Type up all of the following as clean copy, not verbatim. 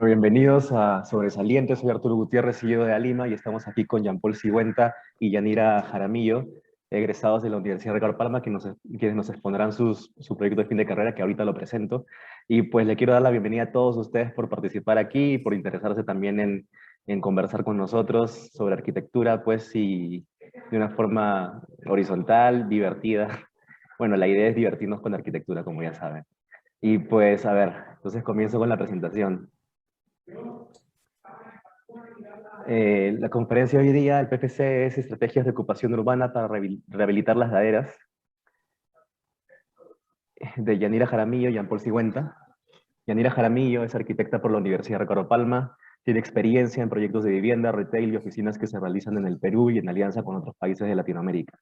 Bienvenidos a Sobresalientes, soy Arturo Gutiérrez, CEO de Alima, y estamos aquí con Jean-Paul Sigüenta y Yanira Jaramillo, egresados de la Universidad Ricardo Palma, quienes nos expondrán su proyecto de fin de carrera, que ahorita lo presento. Y pues le quiero dar la bienvenida a todos ustedes por participar aquí y por interesarse también en conversar con nosotros sobre arquitectura, pues, y de una forma horizontal, divertida. Bueno, la idea es divertirnos con la arquitectura, como ya saben. Y pues, a ver, entonces comienzo con la presentación. La conferencia hoy día, el PPC, es Estrategias de Ocupación Urbana para Rehabilitar las Laderas, de Yanira Jaramillo y Jean-Paul Sigüenta. Yanira Jaramillo es arquitecta por la Universidad Ricardo Palma, tiene experiencia en proyectos de vivienda, retail y oficinas que se realizan en el Perú y en alianza con otros países de Latinoamérica.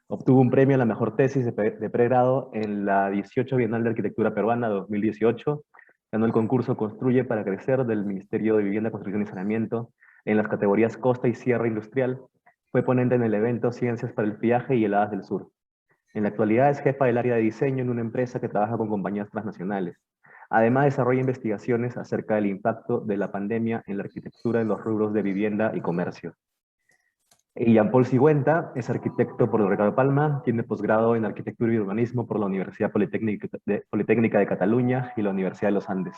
Obtuvo un premio a la mejor tesis de pregrado en la 18 Bienal de Arquitectura Peruana 2018. Ganó el concurso Construye para Crecer del Ministerio de Vivienda, Construcción y Saneamiento en las categorías Costa y Sierra Industrial. Fue ponente en el evento Ciencias para el Viaje y Heladas del Sur. En la actualidad es jefa del área de diseño en una empresa que trabaja con compañías transnacionales. Además, desarrolla investigaciones acerca del impacto de la pandemia en la arquitectura en los rubros de vivienda y comercio. Y Jean-Paul Sigüenta es arquitecto por el Ricardo Palma, tiene posgrado en Arquitectura y Urbanismo por la Universidad Politécnica de Cataluña y la Universidad de los Andes.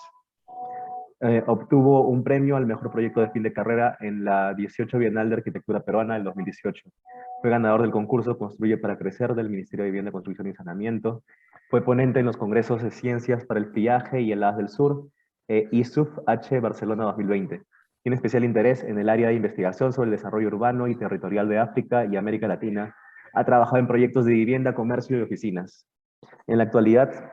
Obtuvo un premio al mejor proyecto de fin de carrera en la 18 Bienal de Arquitectura Peruana del 2018. Fue ganador del concurso Construye para Crecer del Ministerio de Vivienda, Construcción y Saneamiento. Fue ponente en los congresos de Ciencias para el Pillaje y Heladas del Sur, ISUF H Barcelona 2020. Tiene especial interés en el área de investigación sobre el desarrollo urbano y territorial de África y América Latina. Ha trabajado en proyectos de vivienda, comercio y oficinas. En la actualidad,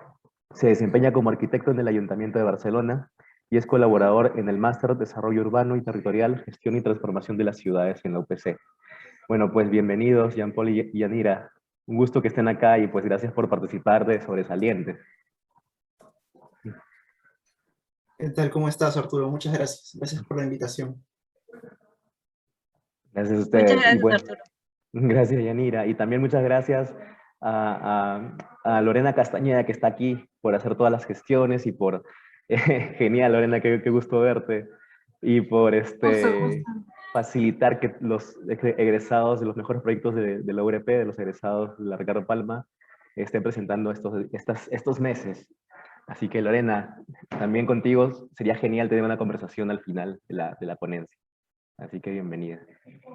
se desempeña como arquitecto en el Ayuntamiento de Barcelona y es colaborador en el Máster de Desarrollo Urbano y Territorial, Gestión y Transformación de las Ciudades en la UPC. Bueno, pues bienvenidos, Jean-Paul y Yanira. Un gusto que estén acá y pues gracias por participar de Sobresalientes. ¿Qué tal? ¿Cómo estás, Arturo? Muchas gracias. Gracias por la invitación. Gracias a Muchas ustedes. Y gracias, bueno, Arturo. gracias, Yanira. Y también muchas gracias a Lorena Castañeda, que está aquí, por hacer todas las gestiones y por... genial, Lorena, qué gusto verte. Y por Justo. facilitar que los egresados de los mejores proyectos de la URP, de los egresados de la Ricardo Palma, estén presentando estos meses. Así que, Lorena, también contigo sería genial tener una conversación al final de la ponencia. Así que bienvenida.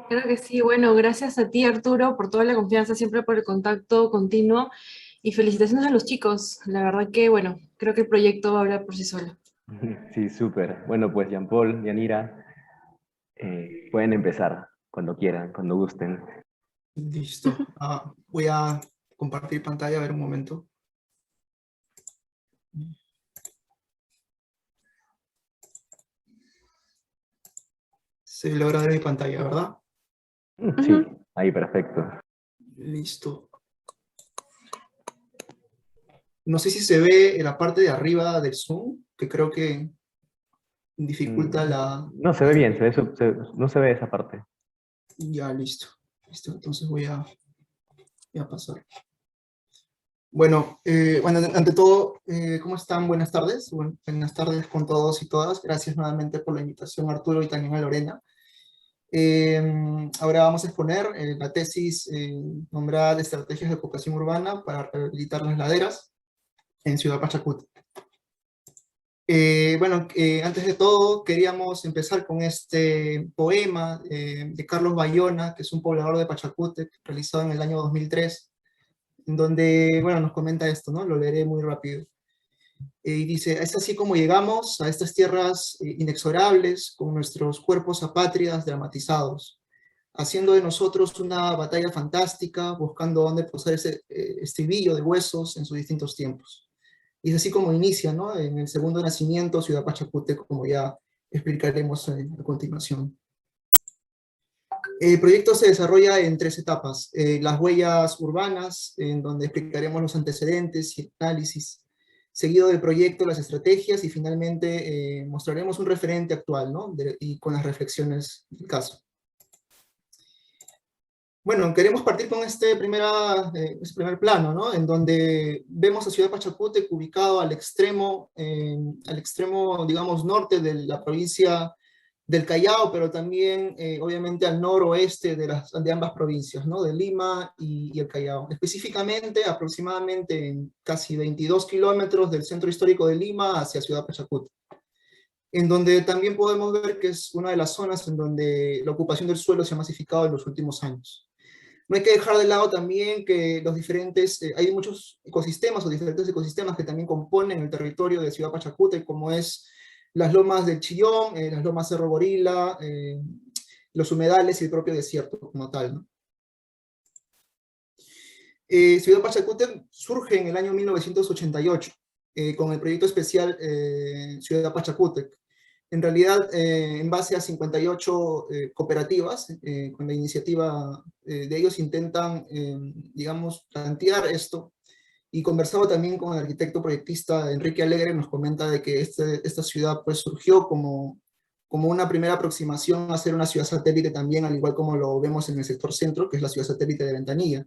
Creo que sí. Bueno, gracias a ti, Arturo, por toda la confianza, siempre por el contacto continuo y felicitaciones a los chicos. La verdad que, bueno, creo que el proyecto va a hablar por sí solo. Sí, súper. Bueno, pues Jean-Paul, Yanira, pueden empezar cuando quieran, cuando gusten. Listo. Voy a compartir pantalla, a ver un momento. Se logra ver mi pantalla, ¿verdad? Sí, ahí perfecto. Listo. No sé si se ve en la parte de arriba del Zoom, que creo que dificulta la... No se ve bien, no se ve esa parte. Ya, listo. Listo, entonces voy a pasar. Bueno, ante todo, ¿cómo están? Buenas tardes. Buenas tardes con todos y todas. Gracias nuevamente por la invitación, Arturo, y también a Lorena. Ahora vamos a exponer la tesis nombrada de Estrategias de Ocupación Urbana para Rehabilitar las Laderas en Ciudad Pachacútec. Antes de todo, queríamos empezar con este poema de Carlos Bayona, que es un poblador de Pachacútec, realizado en el año 2003, en donde, bueno, nos comenta esto, ¿no? Lo leeré muy rápido. Y dice: es así como llegamos a estas tierras inexorables, con nuestros cuerpos apátridas dramatizados, haciendo de nosotros una batalla fantástica, buscando dónde posar ese estribillo de huesos en sus distintos tiempos. Y es así como inicia, ¿no? En el segundo nacimiento, Ciudad Pachacútec, como ya explicaremos a continuación. El proyecto se desarrolla en 3 etapas. Las huellas urbanas, en donde explicaremos los antecedentes y análisis, seguido del proyecto, las estrategias, y finalmente mostraremos un referente actual, ¿no? Y con las reflexiones del caso. Bueno, queremos partir con este primer plano, ¿no? En donde vemos a Ciudad Pachacútec ubicado al extremo, digamos, norte de la provincia del Callao, pero también, obviamente, al noroeste de ambas provincias, ¿no? De Lima y el Callao. Específicamente, aproximadamente en casi 22 kilómetros del centro histórico de Lima hacia Ciudad Pachacútec, en donde también podemos ver que es una de las zonas en donde la ocupación del suelo se ha masificado en los últimos años. No hay que dejar de lado también que hay muchos ecosistemas o diferentes ecosistemas que también componen el territorio de Ciudad Pachacútec, como es las lomas del Chillón, las lomas Cerro Gorila, los humedales y el propio desierto como tal, ¿no? Ciudad Pachacútec surge en el año 1988 con el proyecto especial Ciudad Pachacútec. En realidad, en base a 58 cooperativas, con la iniciativa de ellos intentan, digamos, plantear esto, y conversado también con el arquitecto proyectista Enrique Alegre, nos comenta de que esta ciudad pues surgió como una primera aproximación a ser una ciudad satélite también, al igual como lo vemos en el sector centro, que es la ciudad satélite de Ventanilla.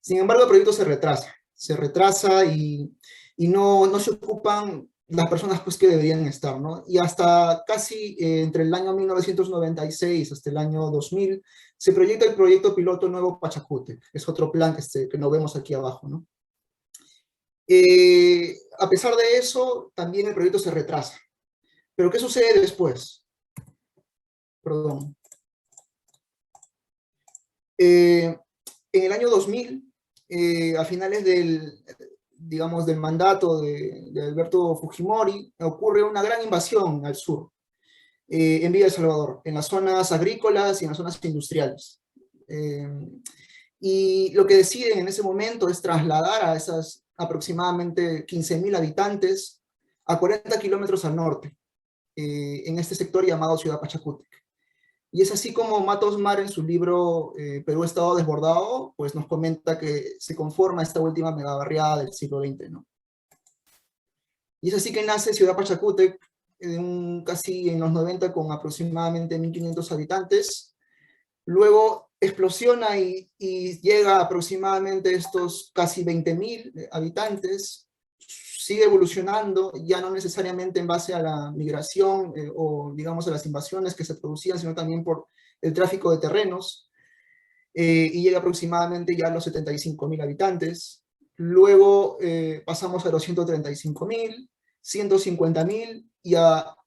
Sin embargo, el proyecto se retrasa y no se ocupan las personas pues que deberían estar, ¿no? Y hasta casi entre el año 1996 hasta el año 2000 se proyecta el proyecto piloto Nuevo Pachacútec, es otro plan que nos vemos aquí abajo, ¿no? A pesar de eso, también el proyecto se retrasa. ¿Pero qué sucede después? Perdón. En el año 2000, a finales digamos, del mandato de Alberto Fujimori, ocurre una gran invasión al sur, en Villa El Salvador, en las zonas agrícolas y en las zonas industriales. Y lo que deciden en ese momento es trasladar a esas aproximadamente 15.000 habitantes a 40 kilómetros al norte, en este sector llamado Ciudad Pachacútec. Y es así como Matos Mar, en su libro Perú Estado Desbordado, pues nos comenta que se conforma esta última megabarriada del siglo XX, ¿no? Y es así que nace Ciudad Pachacútec, casi en los 90, con aproximadamente 1.500 habitantes. Luego explosiona y llega a aproximadamente estos casi 20.000 habitantes, sigue evolucionando, ya no necesariamente en base a la migración o digamos a las invasiones que se producían, sino también por el tráfico de terrenos, y llega aproximadamente ya a los 75.000 habitantes. Luego pasamos a los 135.000, 150.000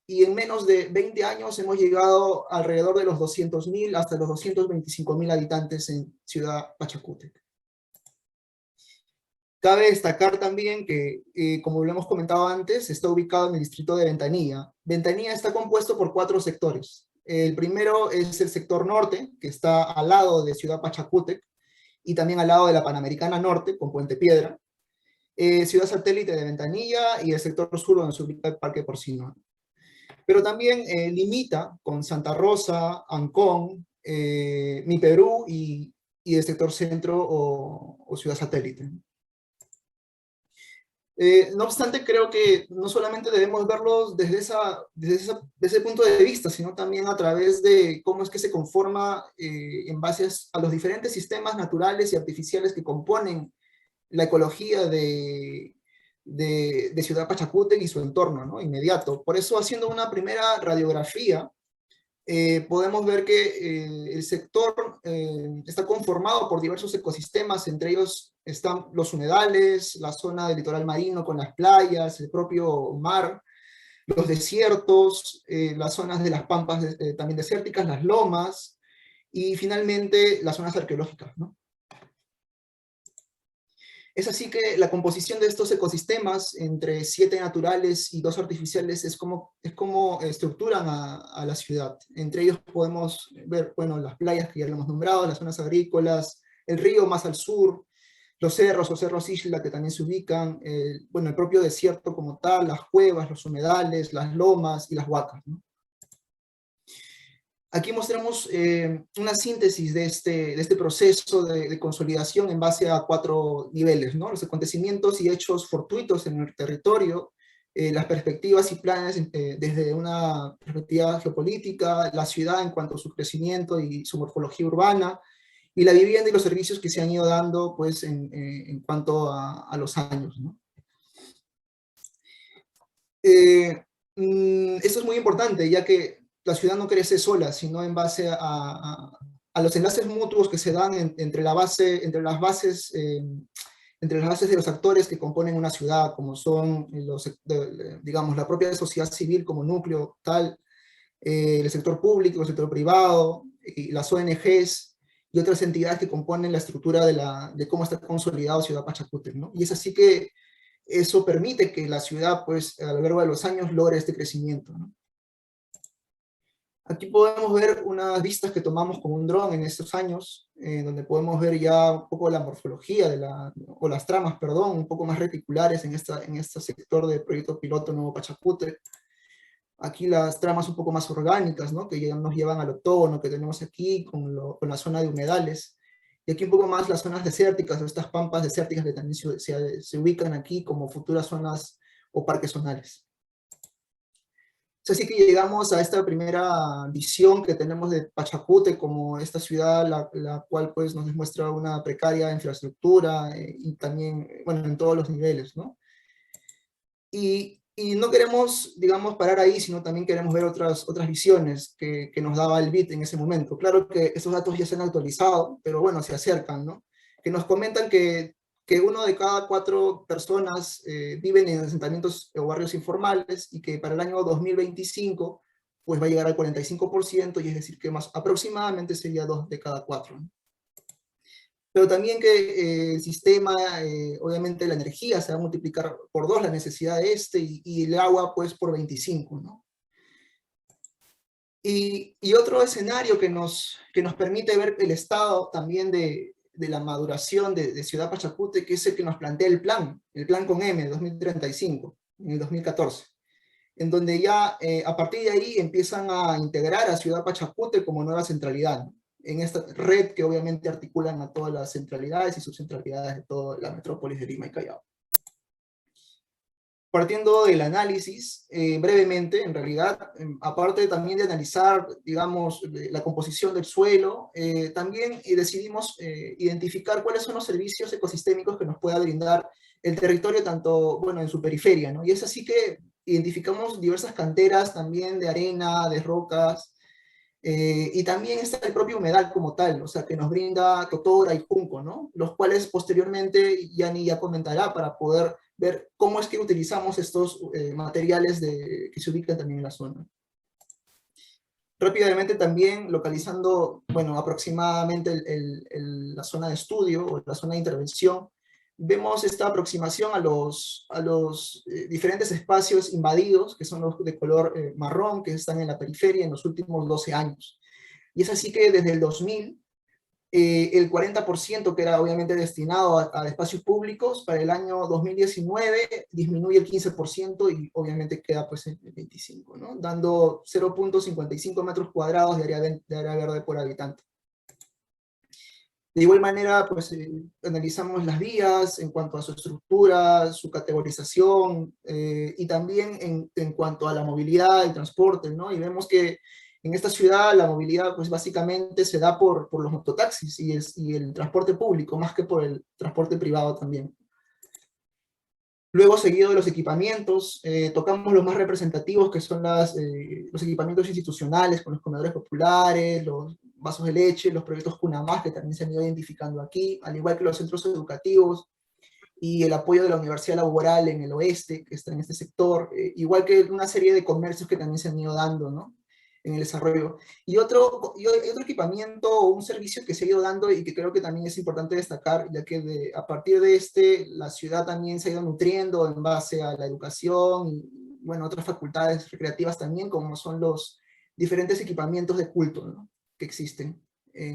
y en menos de 20 años hemos llegado alrededor de los 200.000 hasta los 225.000 habitantes en Ciudad Pachacútec. Cabe destacar también que, como lo hemos comentado antes, está ubicado en el distrito de Ventanilla. Ventanilla está compuesto por 4 sectores. El primero es el sector norte, que está al lado de Ciudad Pachacútec, y también al lado de la Panamericana Norte, con Puente Piedra. Ciudad satélite de Ventanilla, y el sector sur, donde se ubica el Parque Porcino. Pero también limita con Santa Rosa, Ancón, Mi Perú y el sector centro o ciudad satélite. No obstante, creo que no solamente debemos verlos desde ese punto de vista, sino también a través de cómo es que se conforma en base a los diferentes sistemas naturales y artificiales que componen la ecología de Ciudad Pachacútec y su entorno, ¿no? Inmediato. Por eso, haciendo una primera radiografía, podemos ver que el sector está conformado por diversos ecosistemas, entre ellos están los humedales, la zona del litoral marino con las playas, el propio mar, los desiertos, las zonas de las pampas también desérticas, las lomas, y finalmente las zonas arqueológicas, ¿no? Es así que la composición de estos ecosistemas, entre 7 naturales y 2 artificiales, es como estructuran a la ciudad. Entre ellos podemos ver, bueno, las playas que ya lo hemos nombrado, las zonas agrícolas, el río más al sur, los cerros o cerros isla que también se ubican, bueno, el propio desierto como tal, las cuevas, los humedales, las lomas y las huacas, ¿no? Aquí mostramos una síntesis de este proceso de consolidación en base a 4 niveles, ¿no? Los acontecimientos y hechos fortuitos en el territorio, las perspectivas y planes desde una perspectiva geopolítica, la ciudad en cuanto a su crecimiento y su morfología urbana, y la vivienda y los servicios que se han ido dando pues, en cuanto a los años, ¿no? Esto es muy importante, ya que la ciudad no crece sola, sino en base a los enlaces mutuos que se dan entre las bases de los actores que componen una ciudad, como son, digamos, la propia sociedad civil como núcleo tal, el sector público, el sector privado, y las ONGs y otras entidades que componen la estructura de cómo está consolidado Ciudad Pachacútec, ¿no? Y es así que eso permite que la ciudad, pues, a lo largo de los años logre este crecimiento, ¿no? Aquí podemos ver unas vistas que tomamos con un dron en estos años, donde podemos ver ya un poco la morfología o las tramas, perdón, un poco más reticulares en este sector del proyecto piloto Nuevo Pachacútec. Aquí las tramas un poco más orgánicas, ¿no? Que ya nos llevan al octógono que tenemos aquí con la zona de humedales. Y aquí un poco más las zonas desérticas, o estas pampas desérticas que también se ubican aquí como futuras zonas o parques zonales. Es así que llegamos a esta primera visión que tenemos de Pachacútec como esta ciudad, la cual pues nos demuestra una precaria infraestructura y también, bueno, en todos los niveles, ¿no? Y no queremos, digamos, parar ahí, sino también queremos ver otras visiones que nos daba el BID en ese momento. Claro que estos datos ya se han actualizado, pero bueno, se acercan, ¿no? Que nos comentan que 1 de cada 4 personas viven en asentamientos o barrios informales y que para el año 2025 pues va a llegar al 45%, y es decir que más aproximadamente sería 2 de cada 4, ¿no? Pero también que el sistema, obviamente la energía se va a multiplicar por 2 la necesidad de y el agua pues por 25, ¿no? Y otro escenario que nos permite ver el estado también de la maduración de Ciudad Pachacútec, que es el que nos plantea el plan con M de 2035, en el 2014, en donde ya a partir de ahí empiezan a integrar a Ciudad Pachacútec como nueva centralidad, ¿no? En esta red que obviamente articulan a todas las centralidades y subcentralidades de toda la metrópolis de Lima y Callao. Partiendo del análisis, brevemente, en realidad, aparte también de analizar, digamos, la composición del suelo, también decidimos identificar cuáles son los servicios ecosistémicos que nos pueda brindar el territorio, tanto, bueno, en su periferia, ¿no? Y es así que identificamos diversas canteras también de arena, de rocas, y también está el propio humedal como tal, o sea, que nos brinda totora y junco, ¿no? Los cuales posteriormente Yani ya comentará para poder ver cómo es que utilizamos estos materiales que se ubican también en la zona. Rápidamente también localizando, bueno, aproximadamente la zona de estudio o la zona de intervención, vemos esta aproximación a los diferentes espacios invadidos, que son los de color marrón, que están en la periferia en los últimos 12 años. Y es así que desde el 2000, el 40% que era obviamente destinado a espacios públicos, para el año 2019 disminuye el 15% y obviamente queda pues en el 25%, ¿no? Dando 0.55 metros cuadrados de área verde por habitante. De igual manera, pues analizamos las vías en cuanto a su estructura, su categorización, y también en cuanto a la movilidad y transporte, ¿no? Y vemos que en esta ciudad la movilidad, pues básicamente se da por los mototaxis y el transporte público, más que por el transporte privado también. Luego, seguido de los equipamientos, tocamos los más representativos, que son los equipamientos institucionales, con los comedores populares, los vasos de leche, los proyectos Cunamás, que también se han ido identificando aquí, al igual que los centros educativos, y el apoyo de la Universidad Laboral en el oeste, que está en este sector, igual que una serie de comercios que también se han ido dando, ¿no?, en el desarrollo. Y otro equipamiento o un servicio que se ha ido dando y que creo que también es importante destacar, ya que a partir de la ciudad también se ha ido nutriendo en base a la educación y, bueno, otras facultades recreativas también, como son los diferentes equipamientos de culto, ¿no?, que existen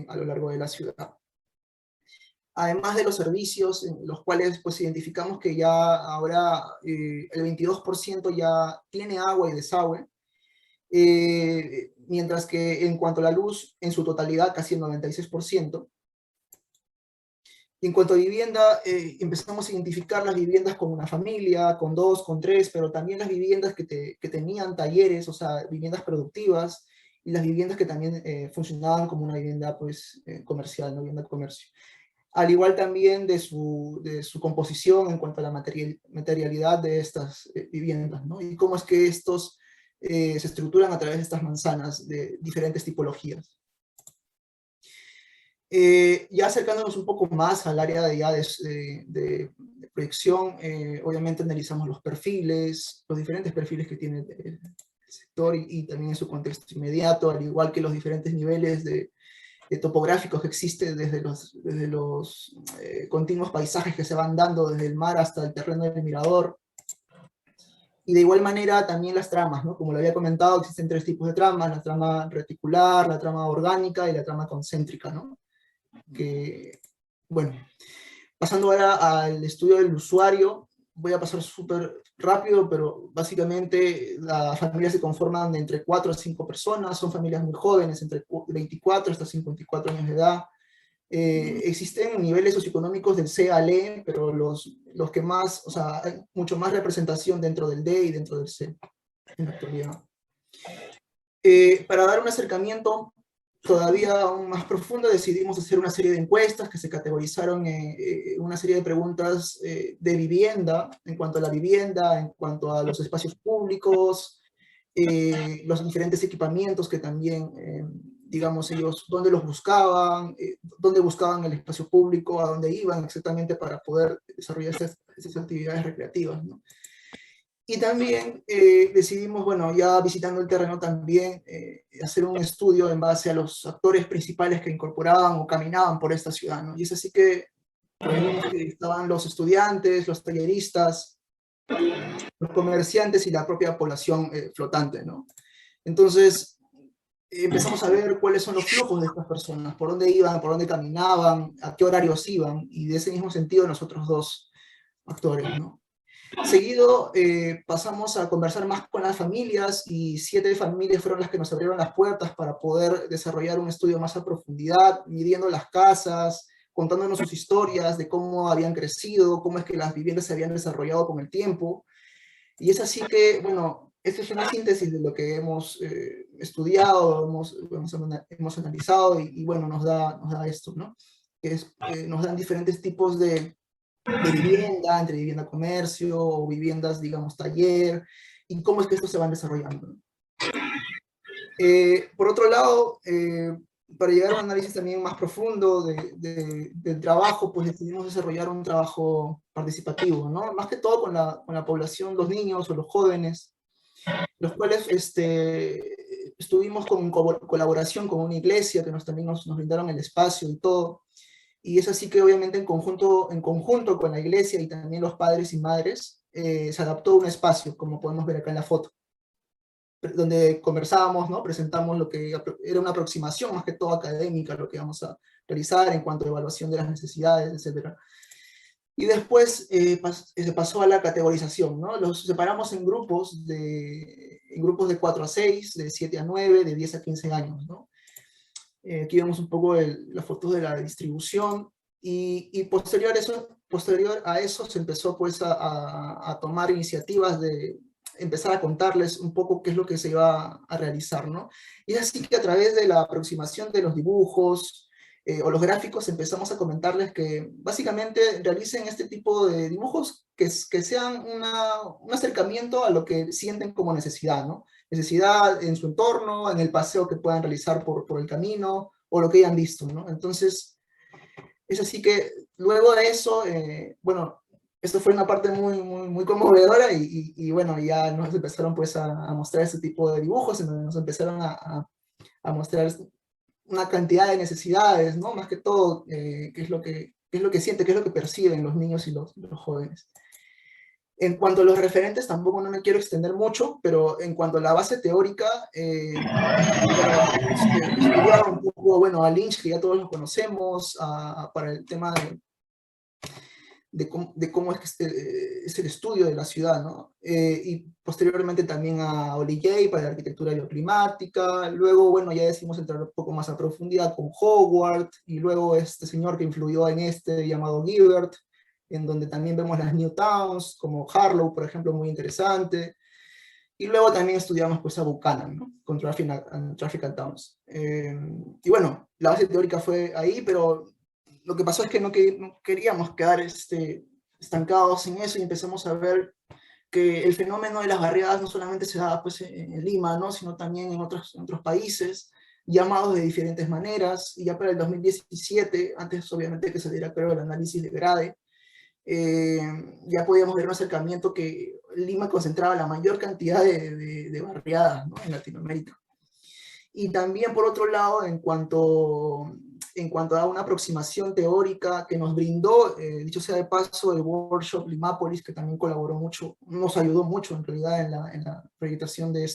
a lo largo de la ciudad. Además de los servicios, en los cuales pues identificamos que ya ahora el 22% ya tiene agua y desagüe, mientras que en cuanto a la luz, en su totalidad casi el 96%. Y en cuanto a vivienda, empezamos a identificar las viviendas con una familia, con 2, con 3, pero también las viviendas que tenían talleres, o sea, viviendas productivas, y las viviendas que también funcionaban como una vivienda pues, comercial, ¿no? Vivienda de comercio. Al igual también de su composición en cuanto a la materialidad de estas viviendas, ¿no? Y cómo es que estos se estructuran a través de estas manzanas de diferentes tipologías. Ya acercándonos un poco más al área de proyección, obviamente analizamos los perfiles, los diferentes perfiles que tiene el sector y también en su contexto inmediato, al igual que los diferentes niveles topográficos que existen desde los continuos paisajes que se van dando desde el mar hasta el terreno del mirador. Y de igual manera también las tramas, ¿no? Como lo había comentado, existen 3 tipos de tramas: la trama reticular, la trama orgánica y la trama concéntrica, ¿no? Que, bueno, pasando ahora al estudio del usuario, voy a pasar súper rápido, pero básicamente las familias se conforman de entre 4 a 5 personas, son familias muy jóvenes, entre 24 hasta 54 años de edad. Existen niveles socioeconómicos del C al E, pero los que más, o sea, hay mucho más representación dentro del D y dentro del C en la actualidad. Para dar un acercamiento todavía aún más profundo, decidimos hacer una serie de encuestas que se categorizaron en una serie de preguntas de vivienda, en cuanto a la vivienda, en cuanto a los espacios públicos, los diferentes equipamientos que también, digamos, ellos, dónde los buscaban, dónde buscaban el espacio público, a dónde iban exactamente para poder desarrollar estas actividades recreativas, ¿no? Y también decidimos, bueno, ya visitando el terreno también, hacer un estudio en base a los actores principales que incorporaban o caminaban por esta ciudad, ¿no? Y es así que vimos que estaban los estudiantes, los talleristas, los comerciantes y la propia población flotante, ¿no? Entonces, empezamos a ver cuáles son los flujos de estas personas, por dónde iban, por dónde caminaban, a qué horarios iban, y de ese mismo sentido nosotros 2 actores, ¿no? Seguido pasamos a conversar más con las familias y 7 familias fueron las que nos abrieron las puertas para poder desarrollar un estudio más a profundidad, midiendo las casas, contándonos sus historias de cómo habían crecido, cómo es que las viviendas se habían desarrollado con el tiempo. Y es así que, bueno, esta es una síntesis de lo que hemos estudiado, hemos analizado y, bueno, nos da esto, ¿no? Nos dan diferentes tipos de vivienda, entre vivienda comercio, o viviendas, digamos, taller, y cómo es que estos se van desarrollando. Por otro lado, para llegar a un análisis también más profundo del trabajo, pues decidimos desarrollar un trabajo participativo, ¿no? Más que todo con la población, los niños o los jóvenes, los cuales estuvimos con colaboración con una iglesia que también nos brindaron el espacio y todo. Y es así que obviamente en conjunto con la iglesia y también los padres y madres, se adaptó un espacio, como podemos ver acá en la foto, donde conversábamos, ¿no? Presentamos lo que era una aproximación más que todo académica, lo que íbamos a realizar en cuanto a evaluación de las necesidades, etc. Y después se pasó a la categorización, ¿no? Los separamos en grupos de 4 a 6, de 7 a 9, de 10 a 15 años, ¿no? Aquí vemos un poco las fotos de la distribución y posterior a eso se empezó pues a tomar iniciativas de empezar a contarles un poco qué es lo que se iba a realizar, ¿no? Y es así que a través de la aproximación de los dibujos o los gráficos empezamos a comentarles que básicamente realicen este tipo de dibujos que sean un acercamiento a lo que sienten como necesidad, ¿no? Necesidad en su entorno, en el paseo que puedan realizar por el camino, o lo que hayan visto, ¿no? Entonces, es así que luego de eso, bueno, esto fue una parte muy, muy, muy conmovedora y bueno, ya nos empezaron pues a mostrar este tipo de dibujos, en donde nos empezaron a mostrar una cantidad de necesidades, ¿no? Más que todo, qué es lo que sienten, qué es lo que perciben los niños y los jóvenes. En cuanto a los referentes, tampoco no me quiero extender mucho, pero en cuanto a la base teórica, bueno, estudiaba un poco, bueno, a Lynch, que ya todos lo conocemos, para el tema de cómo es que es el estudio de la ciudad, ¿no? Y posteriormente también a Oli Jay para la arquitectura bioclimática. Luego, bueno, ya decidimos entrar un poco más a profundidad con Howard, y luego este señor que influyó en llamado Gilbert, en donde también vemos las New Towns, como Harlow, por ejemplo, muy interesante. Y luego también estudiamos pues a Buchanan, ¿no? Con Traffic and Towns. Y bueno, la base teórica fue ahí, pero lo que pasó es que no queríamos quedar estancados en eso y empezamos a ver que el fenómeno de las barriadas no solamente se daba pues, en Lima, ¿no? Sino también en otros países, llamados de diferentes maneras, y ya para el 2017, antes obviamente que saliera creo el análisis de Grade, ya podíamos ver un acercamiento que Lima concentraba la mayor cantidad de barriadas, ¿no? En Latinoamérica. Y también, por otro lado, en cuanto a una aproximación teórica que nos brindó, dicho sea de paso, el workshop Limápolis, que también colaboró mucho, nos ayudó mucho en realidad en la proyectación de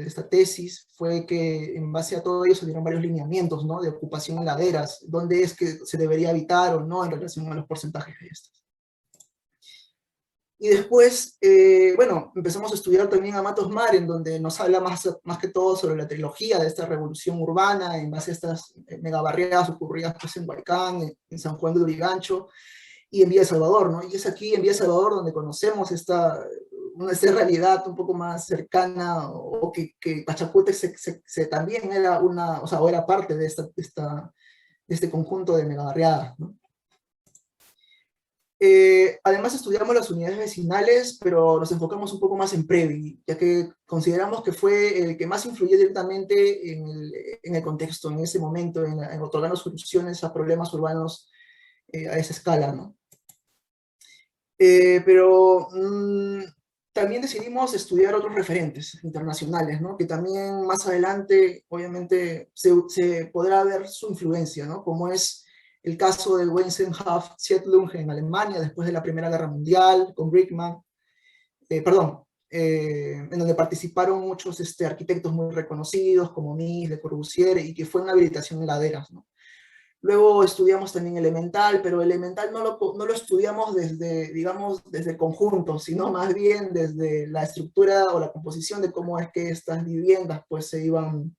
esta tesis, fue que en base a todo ello salieron varios lineamientos, ¿no? De ocupación en laderas, dónde es que se debería evitar o no en relación a los porcentajes de estas. Y después, bueno, empezamos a estudiar también a Matos Mar, en donde nos habla más que todo sobre la trilogía de esta revolución urbana, en base a estas megabarriadas ocurridas pues, en Huaycán, en San Juan de Lurigancho, y en Villa Salvador, ¿no? Y es aquí en Villa Salvador donde conocemos esta realidad un poco más cercana, o que Pachacútec también era o era parte de este conjunto de megabarriadas, ¿no? Además estudiamos las unidades vecinales, pero nos enfocamos un poco más en Previ, ya que consideramos que fue el que más influyó directamente en el contexto, en ese momento, en otorgar soluciones a problemas urbanos a esa escala, ¿no? Pero también decidimos estudiar otros referentes internacionales, ¿no? Que también más adelante, obviamente, se podrá ver su influencia, ¿no? Como es el caso de Weissenhaft-Siedlung en Alemania después de la Primera Guerra Mundial, con Brickman, en donde participaron muchos arquitectos muy reconocidos, como Mies, Le Corbusier, y que fue una habilitación en laderas, ¿no? Luego estudiamos también Elemental, pero Elemental no lo estudiamos digamos, desde el conjunto, sino más bien desde la estructura o la composición de cómo es que estas viviendas pues se iban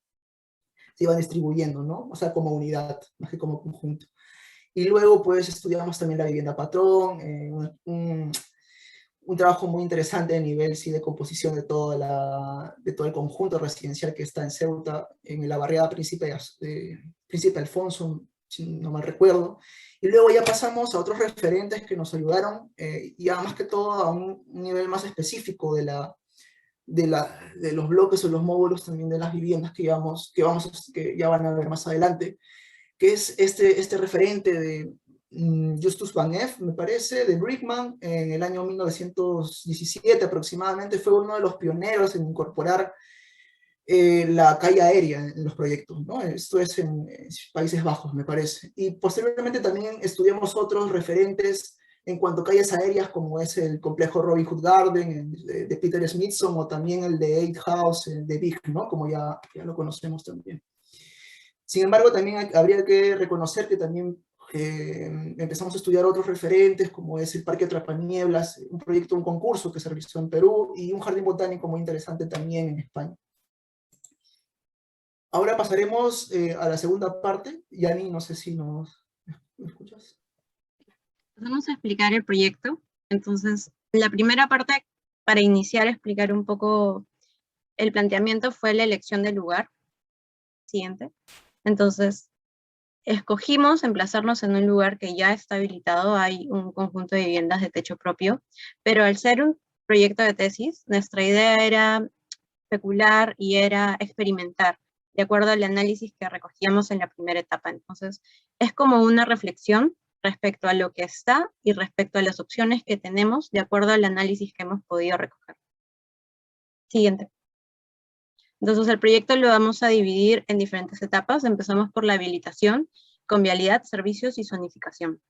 distribuyendo, ¿no? O sea, como unidad, más que como conjunto. Y luego pues estudiamos también la vivienda patrón, un trabajo muy interesante a nivel sí, de composición de todo el conjunto residencial que está en Ceuta, en la barriada Príncipe Alfonso, si no mal recuerdo. Y luego ya pasamos a otros referentes que nos ayudaron, ya más que todo a un nivel más específico de los bloques o los módulos también de las viviendas que ya van a ver más adelante, que es este referente de Justus Van Eff, me parece, de Brickman, en el año 1917 aproximadamente, fue uno de los pioneros en incorporar la calle aérea en los proyectos, ¿no? Esto es en Países Bajos, me parece. Y posteriormente también estudiamos otros referentes en cuanto a calles aéreas, como es el complejo Robin Hood Garden de Peter Smithson, o también el de Eight House de Big, ¿no? Como ya lo conocemos también. Sin embargo, también habría que reconocer que también empezamos a estudiar otros referentes, como es el Parque Atrapanieblas, un concurso que se realizó en Perú, y un jardín botánico muy interesante también en España. Ahora pasaremos a la segunda parte. Yani, no sé si me escuchas. Vamos a explicar el proyecto. Entonces, la primera parte, para iniciar a explicar un poco el planteamiento, fue la elección del lugar. Siguiente. Entonces, escogimos emplazarnos en un lugar que ya está habilitado, hay un conjunto de viviendas de techo propio, pero al ser un proyecto de tesis, nuestra idea era especular y era experimentar, de acuerdo al análisis que recogíamos en la primera etapa. Entonces, es como una reflexión respecto a lo que está y respecto a las opciones que tenemos, de acuerdo al análisis que hemos podido recoger. Siguiente. Entonces el proyecto lo vamos a dividir en diferentes etapas. Empezamos por la habilitación, con vialidad, servicios y zonificación.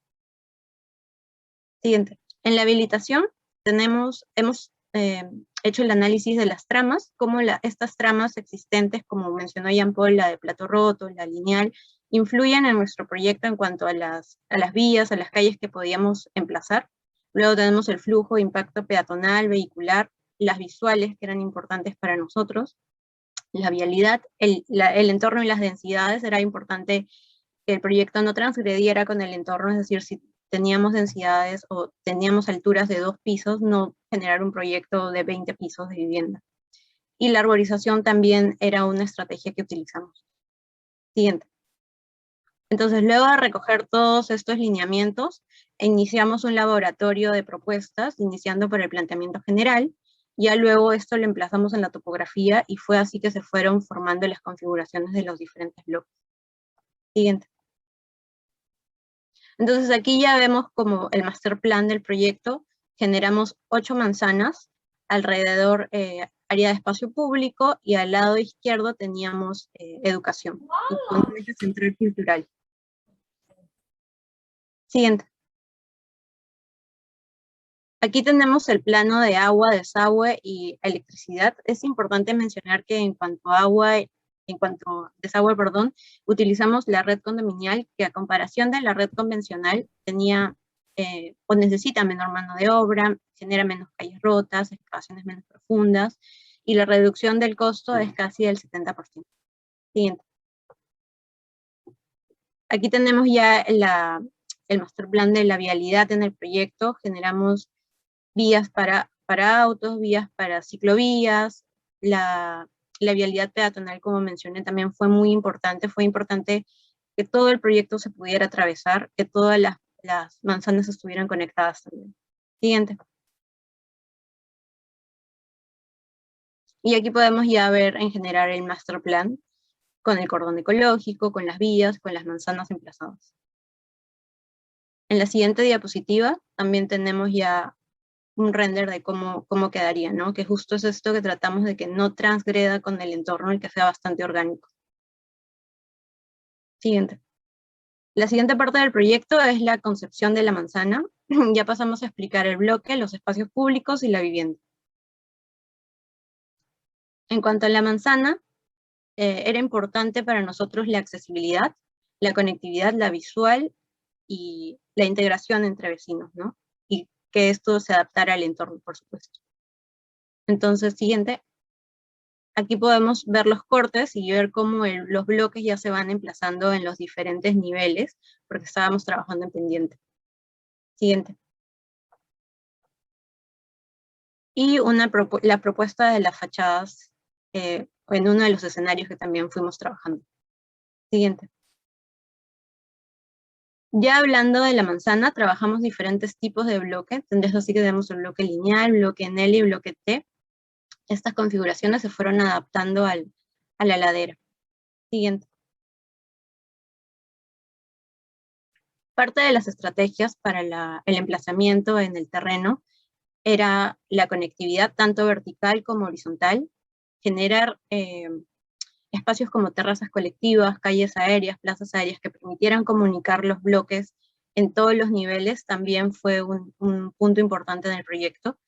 Siguiente. En la habilitación hemos hecho el análisis de las tramas, cómo estas tramas existentes, como mencionó Jean Paul, la de plato roto, la lineal, influyen en nuestro proyecto en cuanto a las vías, a las calles que podíamos emplazar. Luego tenemos el flujo, impacto peatonal, vehicular, las visuales que eran importantes para nosotros. La vialidad, el entorno y las densidades, era importante que el proyecto no transgrediera con el entorno, es decir, si teníamos densidades o teníamos alturas de 2 pisos, no generar un proyecto de 20 pisos de vivienda. Y la arborización también era una estrategia que utilizamos. Siguiente. Entonces, luego de recoger todos estos lineamientos, iniciamos un laboratorio de propuestas, iniciando por el planteamiento general. Ya luego esto lo emplazamos en la topografía y fue así que se fueron formando las configuraciones de los diferentes bloques. Siguiente. Entonces aquí ya vemos como el master plan del proyecto. Generamos 8 manzanas, alrededor área de espacio público, y al lado izquierdo teníamos educación, y con un eje central cultural. Siguiente. Aquí tenemos el plano de agua, desagüe y electricidad. Es importante mencionar que en cuanto a desagüe, utilizamos la red condominial, que a comparación de la red convencional tenía o necesita menor mano de obra, genera menos calles rotas, excavaciones menos profundas, y la reducción del costo es casi del 70%. Siguiente. Aquí tenemos ya el master plan de la vialidad en el proyecto. Generamos vías para autos, vías para ciclovías. La vialidad peatonal, como mencioné, también fue muy importante. Fue importante que todo el proyecto se pudiera atravesar, que todas las manzanas estuvieran conectadas también. Siguiente. Y aquí podemos ya ver en general el master plan, con el cordón ecológico, con las vías, con las manzanas emplazadas. En la siguiente diapositiva también tenemos ya un render de cómo quedaría, ¿no? Que justo es esto que tratamos de que no transgreda con el entorno y que sea bastante orgánico. Siguiente. La siguiente parte del proyecto es la concepción de la manzana. Ya pasamos a explicar el bloque, los espacios públicos y la vivienda. En cuanto a la manzana, era importante para nosotros la accesibilidad, la conectividad, la visual y la integración entre vecinos, ¿no? Y que esto se adaptara al entorno, por supuesto. Entonces, siguiente. Aquí podemos ver los cortes y ver cómo los bloques ya se van emplazando en los diferentes niveles, porque estábamos trabajando en pendiente. Siguiente. Y la propuesta de las fachadas en uno de los escenarios que también fuimos trabajando. Siguiente. Ya hablando de la manzana, trabajamos diferentes tipos de bloques. Entonces, así que tenemos el bloque lineal, bloque en L y bloque T. Estas configuraciones se fueron adaptando a la ladera. Siguiente. Parte de las estrategias para el emplazamiento en el terreno era la conectividad tanto vertical como horizontal, generar espacios como terrazas colectivas, calles aéreas, plazas aéreas que permitieran comunicar los bloques en todos los niveles, también fue un punto importante en el proyecto.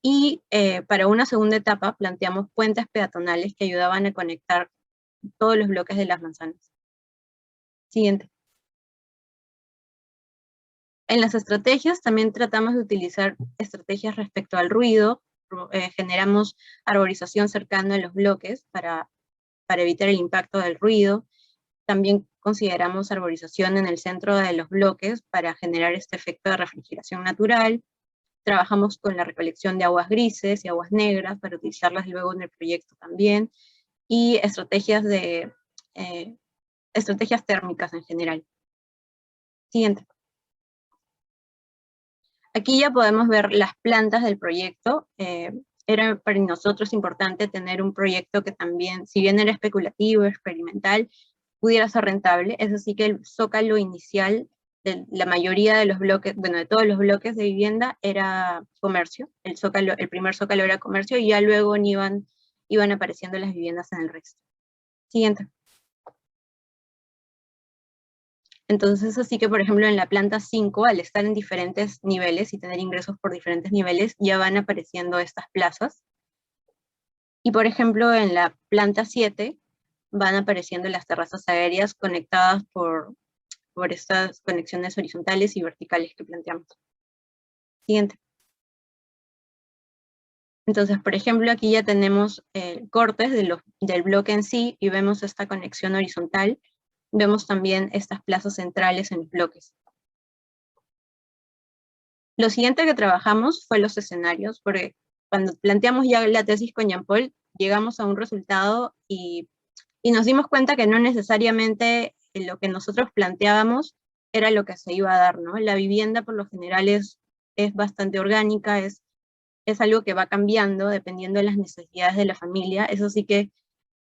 Y para una segunda etapa planteamos puentes peatonales que ayudaban a conectar todos los bloques de las manzanas. Siguiente. En las estrategias también tratamos de utilizar estrategias respecto al ruido. Generamos arborización cercana a los bloques para evitar el impacto del ruido. También consideramos arborización en el centro de los bloques para generar este efecto de refrigeración natural. Trabajamos con la recolección de aguas grises y aguas negras para utilizarlas luego en el proyecto también. Y estrategias térmicas en general. Siguiente. Aquí ya podemos ver las plantas del proyecto. Era para nosotros importante tener un proyecto que también, si bien era especulativo, experimental, pudiera ser rentable. Es así que el zócalo inicial de la mayoría de los bloques, bueno, de todos los bloques de vivienda era comercio. El primer zócalo era comercio y ya luego iban apareciendo las viviendas en el resto. Siguiente. Entonces, así que, por ejemplo, en la planta 5, al estar en diferentes niveles y tener ingresos por diferentes niveles, ya van apareciendo estas plazas. Y, por ejemplo, en la planta 7, van apareciendo las terrazas aéreas conectadas por estas conexiones horizontales y verticales que planteamos. Siguiente. Entonces, por ejemplo, aquí ya tenemos cortes del bloque en sí, y vemos esta conexión horizontal. Vemos también estas plazas centrales en los bloques. Lo siguiente que trabajamos fue los escenarios, porque cuando planteamos ya la tesis con Jean-Paul, llegamos a un resultado y nos dimos cuenta que no necesariamente lo que nosotros planteábamos era lo que se iba a dar, ¿no? La vivienda por lo general es bastante orgánica, es algo que va cambiando dependiendo de las necesidades de la familia. Eso sí que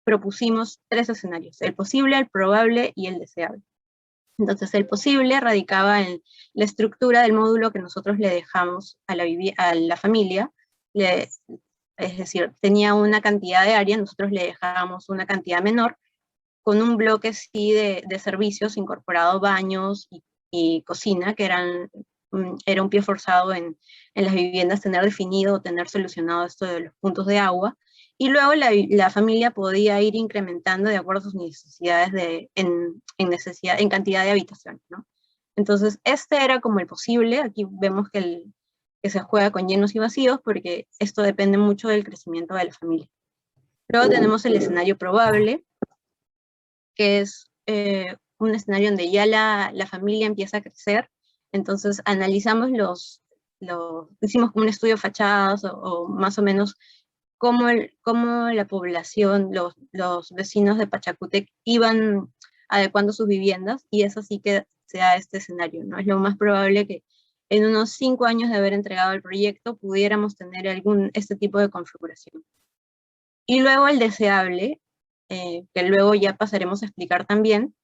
propusimos 3 escenarios: el posible, el probable y el deseable. Entonces, el posible radicaba en la estructura del módulo que nosotros le dejamos a la familia, es decir, tenía una cantidad de área, nosotros le dejábamos una cantidad menor, con un bloque sí de servicios incorporado, baños y cocina, que era un pie forzado en las viviendas tener definido o tener solucionado esto de los puntos de agua, y luego la familia podía ir incrementando de acuerdo a sus necesidades en cantidad de habitaciones, ¿no? Entonces, este era como el posible. Aquí vemos que se juega con llenos y vacíos, porque esto depende mucho del crecimiento de la familia. Luego tenemos el escenario probable, que es un escenario donde ya la familia empieza a crecer. Entonces analizamos hicimos como un estudio de fachadas, o más o menos cómo la población, los vecinos de Pachacútec iban adecuando sus viviendas, y es así que se da este escenario, ¿no? Es lo más probable que en unos 5 años de haber entregado el proyecto pudiéramos tener este tipo de configuración. Y luego el deseable, que luego ya pasaremos a explicar también,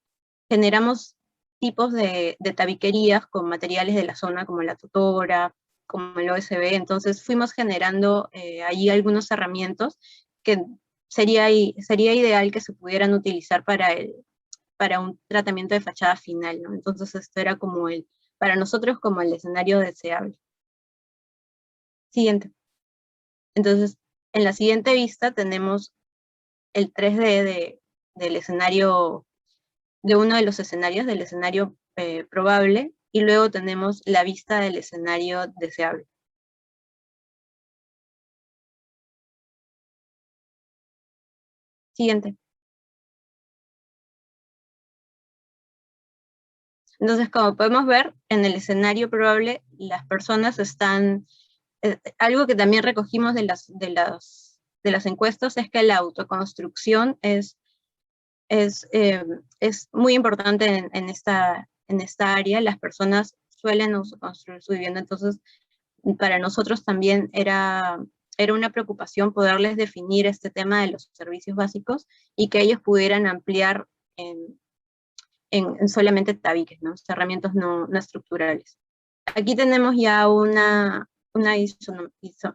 generamos tipos de tabiquerías con materiales de la zona, como la totora, como el OSB. Entonces fuimos generando allí algunos herramientas que sería ideal que se pudieran utilizar para un tratamiento de fachada final, ¿no? Entonces esto era para nosotros como el escenario deseable. Siguiente. Entonces, en la siguiente vista tenemos el 3D del escenario, de uno de los escenarios, del escenario probable, y luego tenemos la vista del escenario deseable. Siguiente. Entonces, como podemos ver, en el escenario probable, las personas están, algo que también recogimos de las encuestas, es que la autoconstrucción es muy importante en esta área. Las personas suelen construir su vivienda, entonces para nosotros también era una preocupación poderles definir este tema de los servicios básicos y que ellos pudieran ampliar en solamente tabiques, ¿no? Cerramientos no estructurales. Aquí tenemos ya una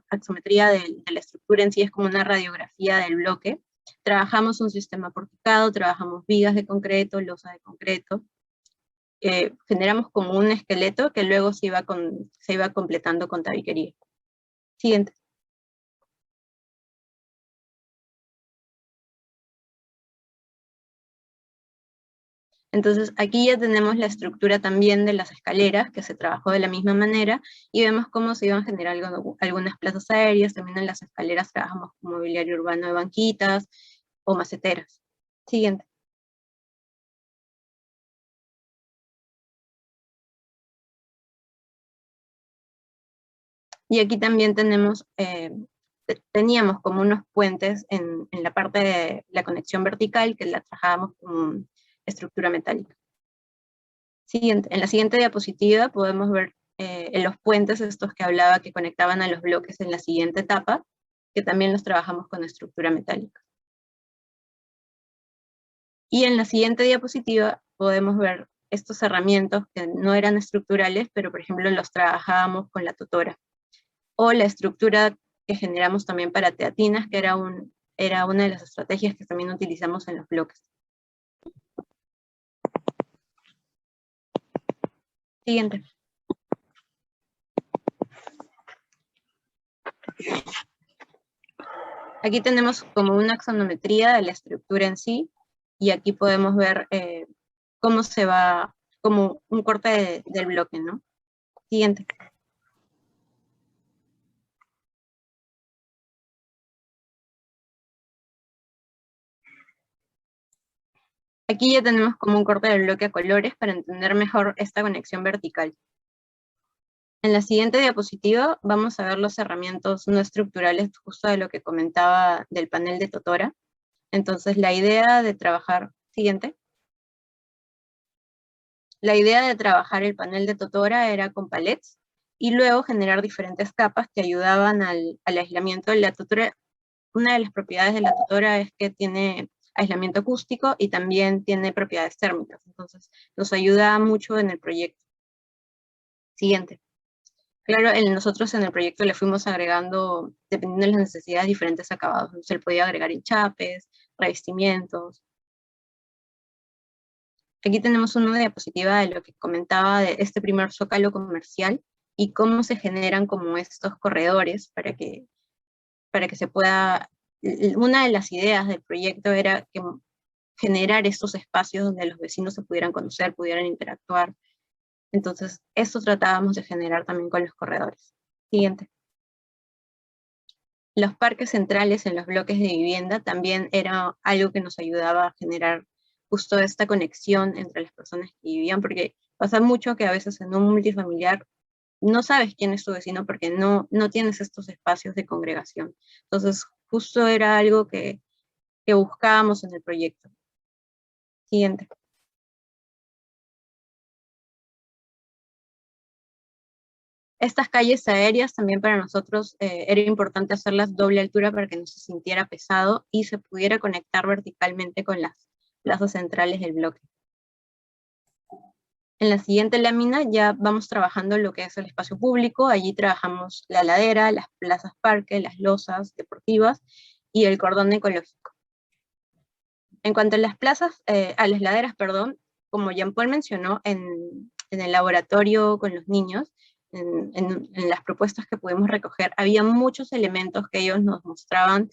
axometría de la estructura en sí, es como una radiografía del bloque. Trabajamos un sistema porticado, trabajamos vigas de concreto, losa de concreto, generamos como un esqueleto que luego se iba completando con tabiquería. Siguiente. Entonces aquí ya tenemos la estructura también de las escaleras, que se trabajó de la misma manera, y vemos cómo se iban generando algunas plazas aéreas. También en las escaleras trabajamos con mobiliario urbano de banquitas o maceteras. Siguiente. Y aquí también teníamos como unos puentes en la parte de la conexión vertical, que la trabajábamos con estructura metálica. Siguiente. En la siguiente diapositiva podemos ver en los puentes estos que hablaba, que conectaban a los bloques en la siguiente etapa, que también los trabajamos con estructura metálica. Y en la siguiente diapositiva podemos ver estos herramientas que no eran estructurales, pero por ejemplo los trabajábamos con la totora. O la estructura que generamos también para teatinas, que era una de las estrategias que también utilizamos en los bloques. Siguiente. Aquí tenemos como una axonometría de la estructura en sí, y aquí podemos ver cómo se va, como un corte del bloque, ¿no? Siguiente. Aquí ya tenemos como un corte del bloque a colores para entender mejor esta conexión vertical. En la siguiente diapositiva vamos a ver los herramientas no estructurales, justo de lo que comentaba del panel de Totora. Entonces la idea de trabajar, siguiente. La idea de trabajar el panel de Totora era con palets y luego generar diferentes capas que ayudaban al aislamiento. La Totora, una de las propiedades de la Totora es que tiene aislamiento acústico y también tiene propiedades térmicas. Entonces nos ayuda mucho en el proyecto. Siguiente. Claro, nosotros en el proyecto le fuimos agregando, dependiendo de las necesidades, diferentes acabados. Se le podía agregar enchapes, revestimientos. Aquí tenemos una diapositiva de lo que comentaba de este primer zócalo comercial y cómo se generan como estos corredores para que se pueda... Una de las ideas del proyecto era que generar estos espacios donde los vecinos se pudieran conocer, pudieran interactuar. Entonces, eso tratábamos de generar también con los corredores. Siguiente. Los parques centrales en los bloques de vivienda también era algo que nos ayudaba a generar justo esta conexión entre las personas que vivían, porque pasa mucho que a veces en un multifamiliar no sabes quién es tu vecino porque no tienes estos espacios de congregación. Entonces, justo era algo que buscábamos en el proyecto. Siguiente. Estas calles aéreas también para nosotros era importante hacerlas doble altura para que no se sintiera pesado y se pudiera conectar verticalmente con las plazas centrales del bloque. En la siguiente lámina ya vamos trabajando lo que es el espacio público. Allí trabajamos la ladera, las plazas parque, las losas deportivas y el cordón ecológico. En cuanto a las plazas, a las laderas, perdón, como Jean-Paul mencionó en el laboratorio con los niños, en las propuestas que pudimos recoger, había muchos elementos que ellos nos mostraban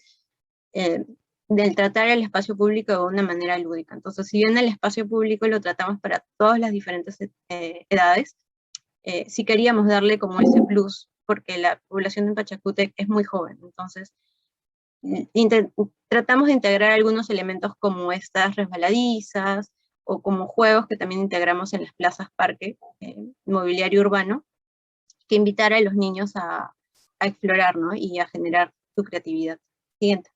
del tratar el espacio público de una manera lúdica. Entonces, si bien el espacio público lo tratamos para todas las diferentes edades, sí queríamos darle como ese plus, porque la población de Pachacútec es muy joven. Entonces, tratamos de integrar algunos elementos como estas resbaladizas, o como juegos que también integramos en las plazas parque, mobiliario urbano, que invitara a los niños a explorar, ¿no? Y a generar su creatividad. Siguiente.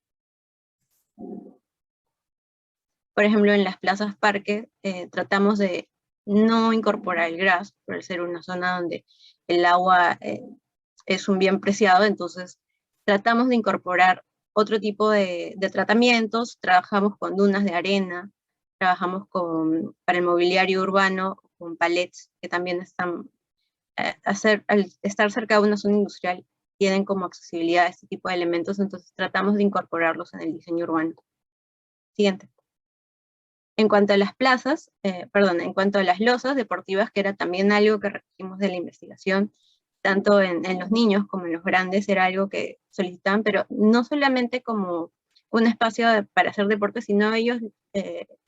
Por ejemplo, en las plazas parque tratamos de no incorporar el gras, por ser una zona donde el agua es un bien preciado, entonces tratamos de incorporar otro tipo de tratamientos. Trabajamos con dunas de arena, trabajamos para el mobiliario urbano, con palets, que también están, al estar cerca de una zona industrial, tienen como accesibilidad a este tipo de elementos, entonces tratamos de incorporarlos en el diseño urbano. Siguiente. En cuanto a las plazas, en cuanto a las losas deportivas, que era también algo que recogimos de la investigación, tanto en los niños como en los grandes, era algo que solicitaban, pero no solamente como un espacio para hacer deporte, sino ellos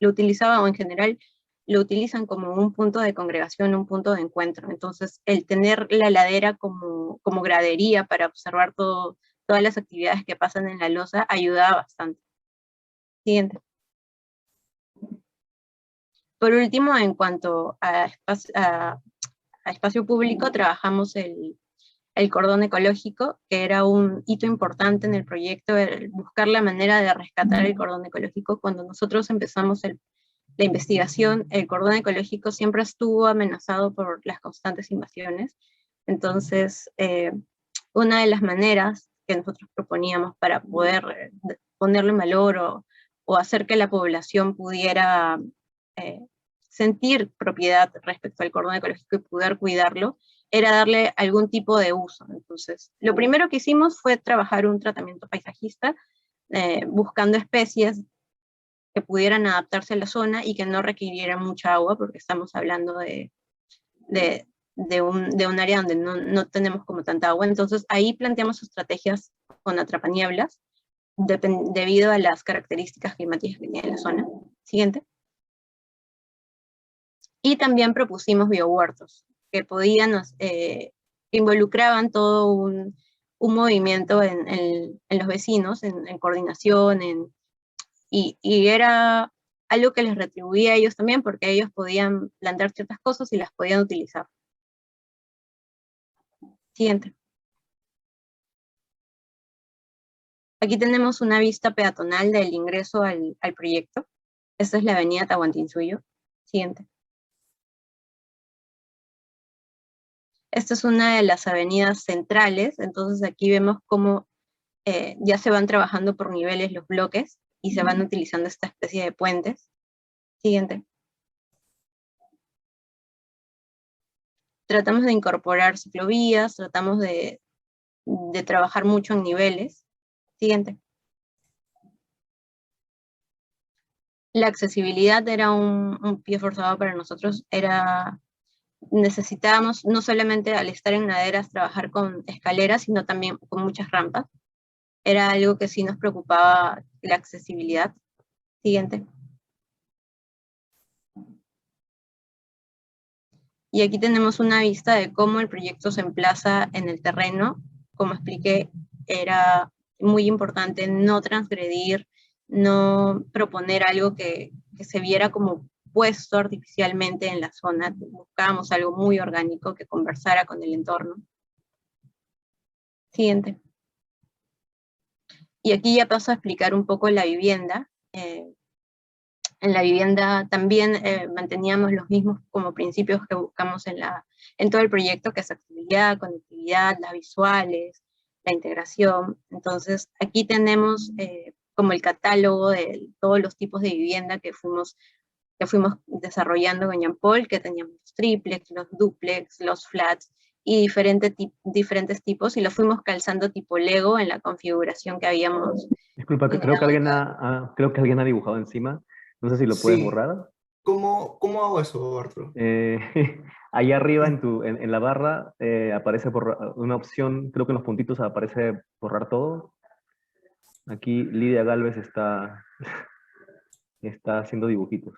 lo utilizaban, o en general lo utilizan como un punto de congregación, un punto de encuentro. Entonces, el tener la ladera como gradería para observar todas las actividades que pasan en la losa ayudaba bastante. Siguiente. Por último, en cuanto a espacio público, trabajamos el cordón ecológico, que era un hito importante en el proyecto, el buscar la manera de rescatar el cordón ecológico. Cuando nosotros empezamos la investigación, el cordón ecológico siempre estuvo amenazado por las constantes invasiones. Entonces, una de las maneras que nosotros proponíamos para poder ponerlo en valor o hacer que la población pudiera sentir propiedad respecto al cordón ecológico y poder cuidarlo, era darle algún tipo de uso. Entonces, lo primero que hicimos fue trabajar un tratamiento paisajista, buscando especies que pudieran adaptarse a la zona y que no requirieran mucha agua, porque estamos hablando de un área donde no tenemos como tanta agua. Entonces, ahí planteamos estrategias con atrapanieblas, debido a las características climáticas que tiene la zona. Siguiente. Y también propusimos biohuertos, que que involucraban todo un movimiento en los vecinos, en coordinación, y era algo que les retribuía a ellos también, porque ellos podían plantear ciertas cosas y las podían utilizar. Siguiente. Aquí tenemos una vista peatonal del ingreso al proyecto. Esta es la avenida Tahuantinsuyo. Siguiente. Esta es una de las avenidas centrales, entonces aquí vemos cómo ya se van trabajando por niveles los bloques y se van utilizando esta especie de puentes. Siguiente. Tratamos de incorporar ciclovías, tratamos de trabajar mucho en niveles. Siguiente. La accesibilidad era un pie forzado para nosotros, necesitábamos no solamente al estar en laderas trabajar con escaleras, sino también con muchas rampas. Era algo que sí nos preocupaba, la accesibilidad. Siguiente. Y aquí tenemos una vista de cómo el proyecto se emplaza en el terreno. Como expliqué, era muy importante no transgredir, no proponer algo que se viera como puesto artificialmente en la zona. Buscábamos algo muy orgánico que conversara con el entorno. Siguiente. Y aquí ya paso a explicar un poco la vivienda. En la vivienda también manteníamos los mismos como principios que buscamos en todo el proyecto, que es accesibilidad, conectividad, las visuales, la integración. Entonces, aquí tenemos como el catálogo de todos los tipos de vivienda que fuimos desarrollando con Jean Paul, que teníamos los triplex, los duplex, los flats, y diferentes tipos, y los fuimos calzando tipo Lego en la configuración que habíamos. Disculpa, creo que alguien ha dibujado encima. No sé si lo puedes Sí. borrar. ¿Cómo hago eso, Arturo? Ahí arriba en la barra aparece una opción, creo que en los puntitos aparece borrar todo. Aquí Lidia Galvez está haciendo dibujitos.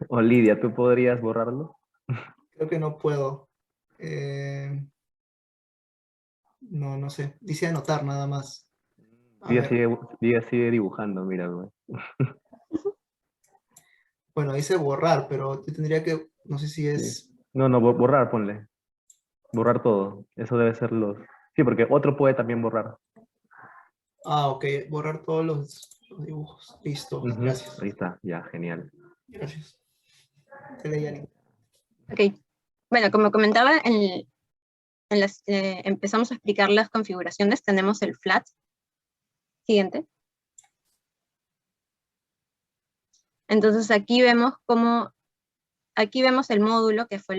O Lidia, ¿tú podrías borrarlo? Creo que no puedo. No sé. Dice anotar nada más. A ver. Lidia sigue dibujando, mira, güey. Bueno, dice borrar, pero yo tendría que, no sé si es... No, borrar, ponle. Borrar todo. Eso debe ser los... Sí, porque otro puede también borrar. Ah, ok, borrar todos los dibujos. Listo, gracias. Ahí está, ya, genial. Gracias. Te leí, Ani. Ok. Bueno, como comentaba, empezamos a explicar las configuraciones. Tenemos el flat. Siguiente. Entonces aquí vemos el módulo, que fue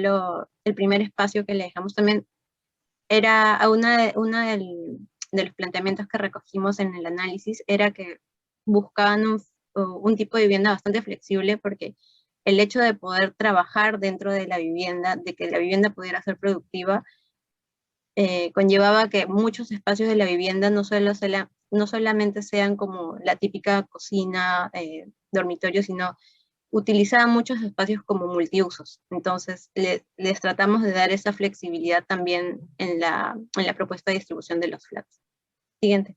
el primer espacio que le dejamos. También era de los planteamientos que recogimos en el análisis, era que buscaban un tipo de vivienda bastante flexible, porque el hecho de poder trabajar dentro de la vivienda, de que la vivienda pudiera ser productiva, conllevaba que muchos espacios de la vivienda no solamente sean como la típica cocina, dormitorio, sino utilizaban muchos espacios como multiusos. Entonces, les tratamos de dar esa flexibilidad también en la propuesta de distribución de los flats. Siguiente.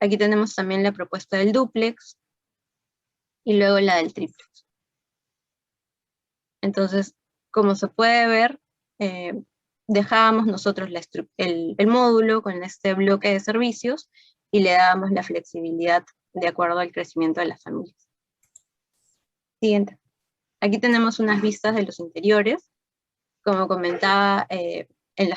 Aquí tenemos también la propuesta del dúplex y luego la del triplex. Entonces, como se puede ver, dejábamos nosotros el módulo con este bloque de servicios y le dábamos la flexibilidad de acuerdo al crecimiento de las familias. Siguiente. Aquí tenemos unas vistas de los interiores. Como comentaba, en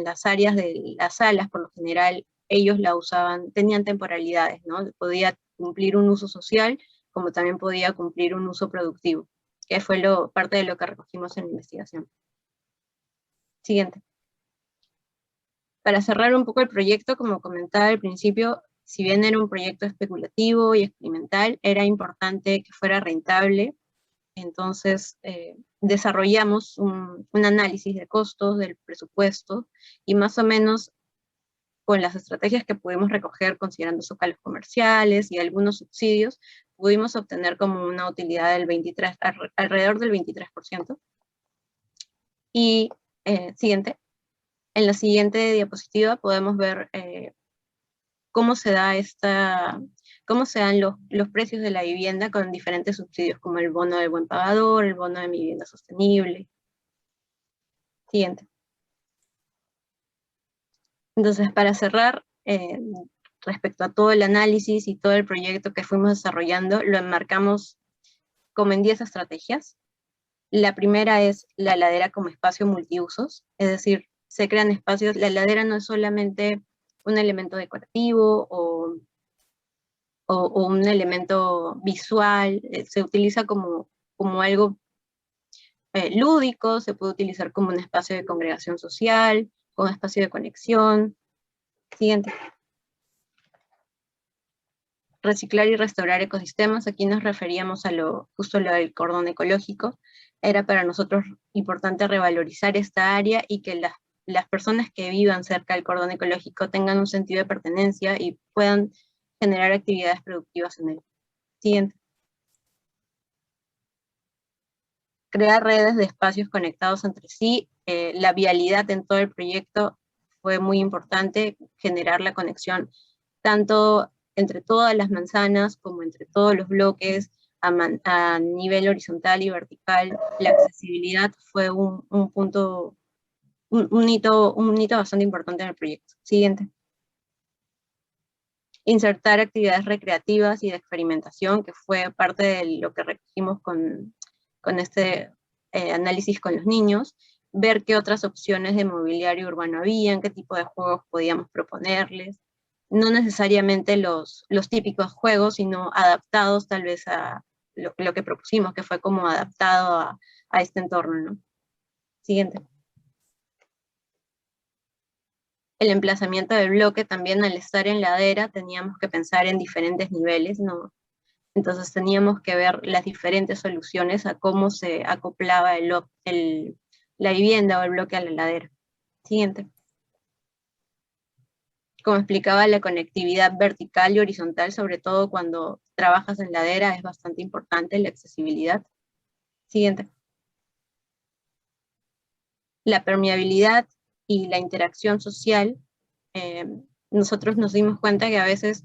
las áreas de las salas, por lo general, ellos la usaban, tenían temporalidades, ¿no? Podía cumplir un uso social, como también podía cumplir un uso productivo, que fue parte de lo que recogimos en la investigación. Siguiente. Para cerrar un poco el proyecto, como comentaba al principio, si bien era un proyecto especulativo y experimental, era importante que fuera rentable. Entonces, desarrollamos un análisis de costos, del presupuesto, y más o menos con las estrategias que pudimos recoger, considerando zócalos comerciales y algunos subsidios, pudimos obtener como una utilidad del alrededor del 23%. Y siguiente. En la siguiente diapositiva podemos ver cómo se dan los precios de la vivienda con diferentes subsidios, como el bono del buen pagador, el bono de mi vivienda sostenible. Siguiente. Entonces, para cerrar, respecto a todo el análisis y todo el proyecto que fuimos desarrollando, lo enmarcamos como en 10 estrategias. La primera es la ladera como espacio multiusos, es decir, se crean espacios, la ladera no es solamente un elemento decorativo o un elemento visual, se utiliza como algo lúdico, se puede utilizar como un espacio de congregación social, como espacio de conexión. Siguiente. Reciclar y restaurar ecosistemas, aquí nos referíamos a justo lo del cordón ecológico. Era para nosotros importante revalorizar esta área y que las personas que vivan cerca del cordón ecológico tengan un sentido de pertenencia y puedan generar actividades productivas en él. Siguiente. Crear redes de espacios conectados entre sí. La vialidad en todo el proyecto fue muy importante, generar la conexión tanto entre todas las manzanas como entre todos los bloques a nivel horizontal y vertical. La accesibilidad fue un punto, un hito bastante importante en el proyecto. Siguiente. Insertar actividades recreativas y de experimentación, que fue parte de lo que recogimos con este análisis con los niños, ver qué otras opciones de mobiliario urbano habían, qué tipo de juegos podíamos proponerles, no necesariamente los típicos juegos, sino adaptados tal vez a lo que propusimos, que fue como adaptado a este entorno, ¿no? Siguiente. El emplazamiento del bloque también, al estar en ladera, teníamos que pensar en diferentes niveles, ¿no? Entonces teníamos que ver las diferentes soluciones a cómo se acoplaba la vivienda o el bloque a la ladera. Siguiente. Como explicaba, la conectividad vertical y horizontal, sobre todo cuando trabajas en ladera, es bastante importante, la accesibilidad. Siguiente. La permeabilidad y la interacción social. Nosotros nos dimos cuenta que a veces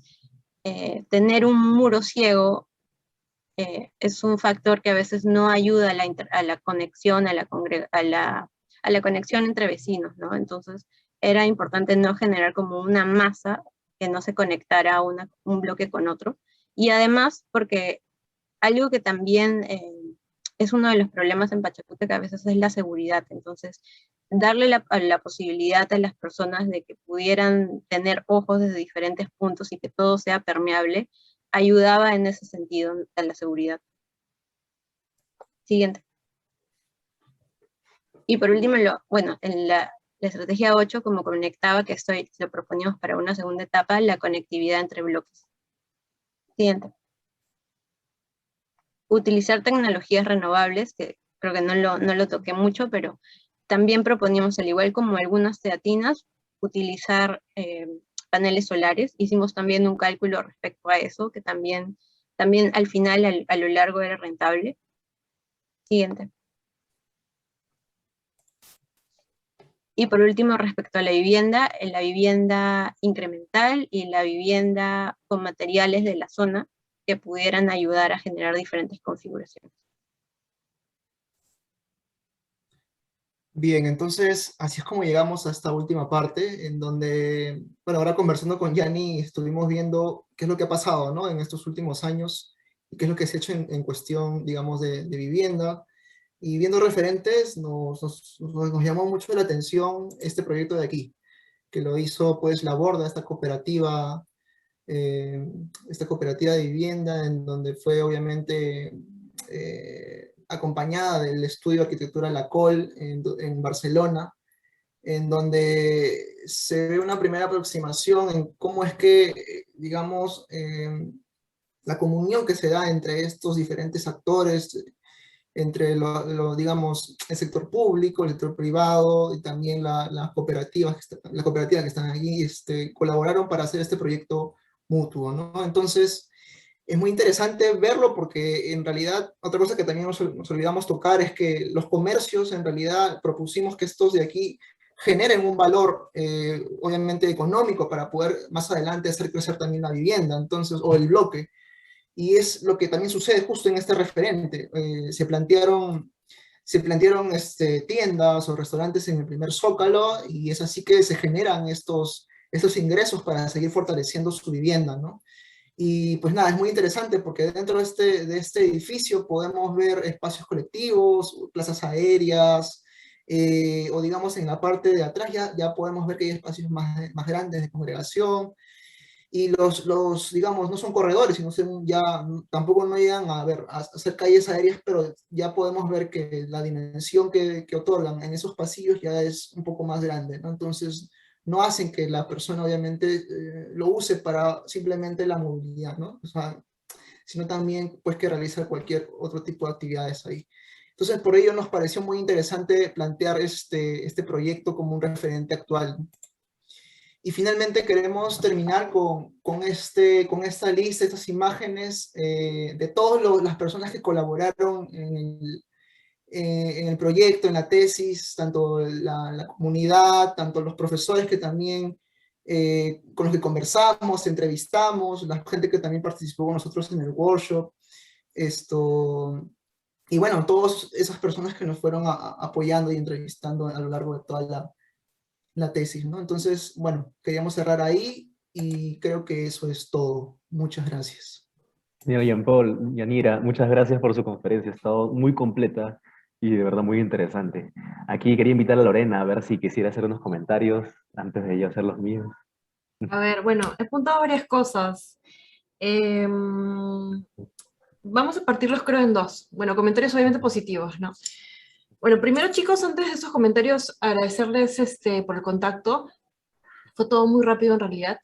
tener un muro ciego es un factor que a veces no ayuda a la conexión, a la conexión entre vecinos, ¿no? Entonces era importante no generar como una masa que no se conectara a un bloque con otro. Y además, porque algo que también es uno de los problemas en Pachacútec a veces es la seguridad. Entonces, darle la posibilidad a las personas de que pudieran tener ojos desde diferentes puntos y que todo sea permeable, ayudaba en ese sentido a la seguridad. Siguiente. Y por último, en la estrategia 8, como conectaba, que lo proponíamos para una segunda etapa, la conectividad entre bloques. Siguiente. Utilizar tecnologías renovables, que creo que no lo toqué mucho, pero también proponíamos, al igual como algunas teatinas, utilizar paneles solares. Hicimos también un cálculo respecto a eso, que también al final, a lo largo, era rentable. Siguiente. Y por último, respecto a la vivienda incremental y la vivienda con materiales de la zona que pudieran ayudar a generar diferentes configuraciones. Bien, entonces así es como llegamos a esta última parte, en donde, bueno, ahora conversando con Yanni estuvimos viendo qué es lo que ha pasado, ¿no? En estos últimos años, y qué es lo que se ha hecho en cuestión, digamos, de vivienda. Y viendo referentes, nos llamó mucho la atención este proyecto de aquí, que lo hizo pues La Borda, esta cooperativa de vivienda, en donde fue obviamente acompañada del estudio de arquitectura La Col en Barcelona, en donde se ve una primera aproximación en cómo es que, digamos, la comunión que se da entre estos diferentes actores, entre digamos, el sector público, el sector privado y también las cooperativas que están allí, colaboraron para hacer este proyecto mutuo, ¿no? Entonces, es muy interesante verlo porque en realidad, otra cosa que también nos olvidamos tocar es que los comercios en realidad propusimos que estos de aquí generen un valor, obviamente económico, para poder más adelante hacer crecer también la vivienda, entonces, o el bloque. Y es lo que también sucede justo en este referente. Se plantearon se plantearon tiendas o restaurantes en el primer zócalo, y es así que se generan estos ingresos para seguir fortaleciendo su vivienda, ¿no? Y pues nada, es muy interesante porque dentro de este edificio podemos ver espacios colectivos, plazas aéreas, o digamos en la parte de atrás ya podemos ver que hay espacios más grandes de congregación, y digamos, no son corredores, sino ya tampoco no llegan a hacer calles aéreas, pero ya podemos ver que la dimensión que otorgan en esos pasillos ya es un poco más grande, ¿no? Entonces, no hacen que la persona obviamente lo use para simplemente la movilidad, ¿no? O sea, sino también pues que realizar cualquier otro tipo de actividades ahí. Entonces, por ello nos pareció muy interesante plantear este proyecto como un referente actual. Y finalmente queremos terminar con esta lista, estas imágenes de todas las personas que colaboraron en el proyecto, en la tesis, tanto la comunidad, tanto los profesores que también, con los que conversamos, entrevistamos, la gente que también participó con nosotros en el workshop, y bueno, todas esas personas que nos fueron apoyando y entrevistando a lo largo de toda la tesis, ¿no? Entonces, bueno, queríamos cerrar ahí y creo que eso es todo. Muchas gracias. Señor Jean-Paul, Yanira, muchas gracias por su conferencia, ha estado muy completa y de verdad muy interesante. Aquí quería invitar a Lorena a ver si quisiera hacer unos comentarios antes de yo hacer los míos. A ver, bueno, he apuntado varias cosas. Vamos a partirlos creo en dos. Bueno, comentarios obviamente positivos, ¿no? Bueno, primero chicos, antes de esos comentarios, agradecerles por el contacto. Fue todo muy rápido en realidad.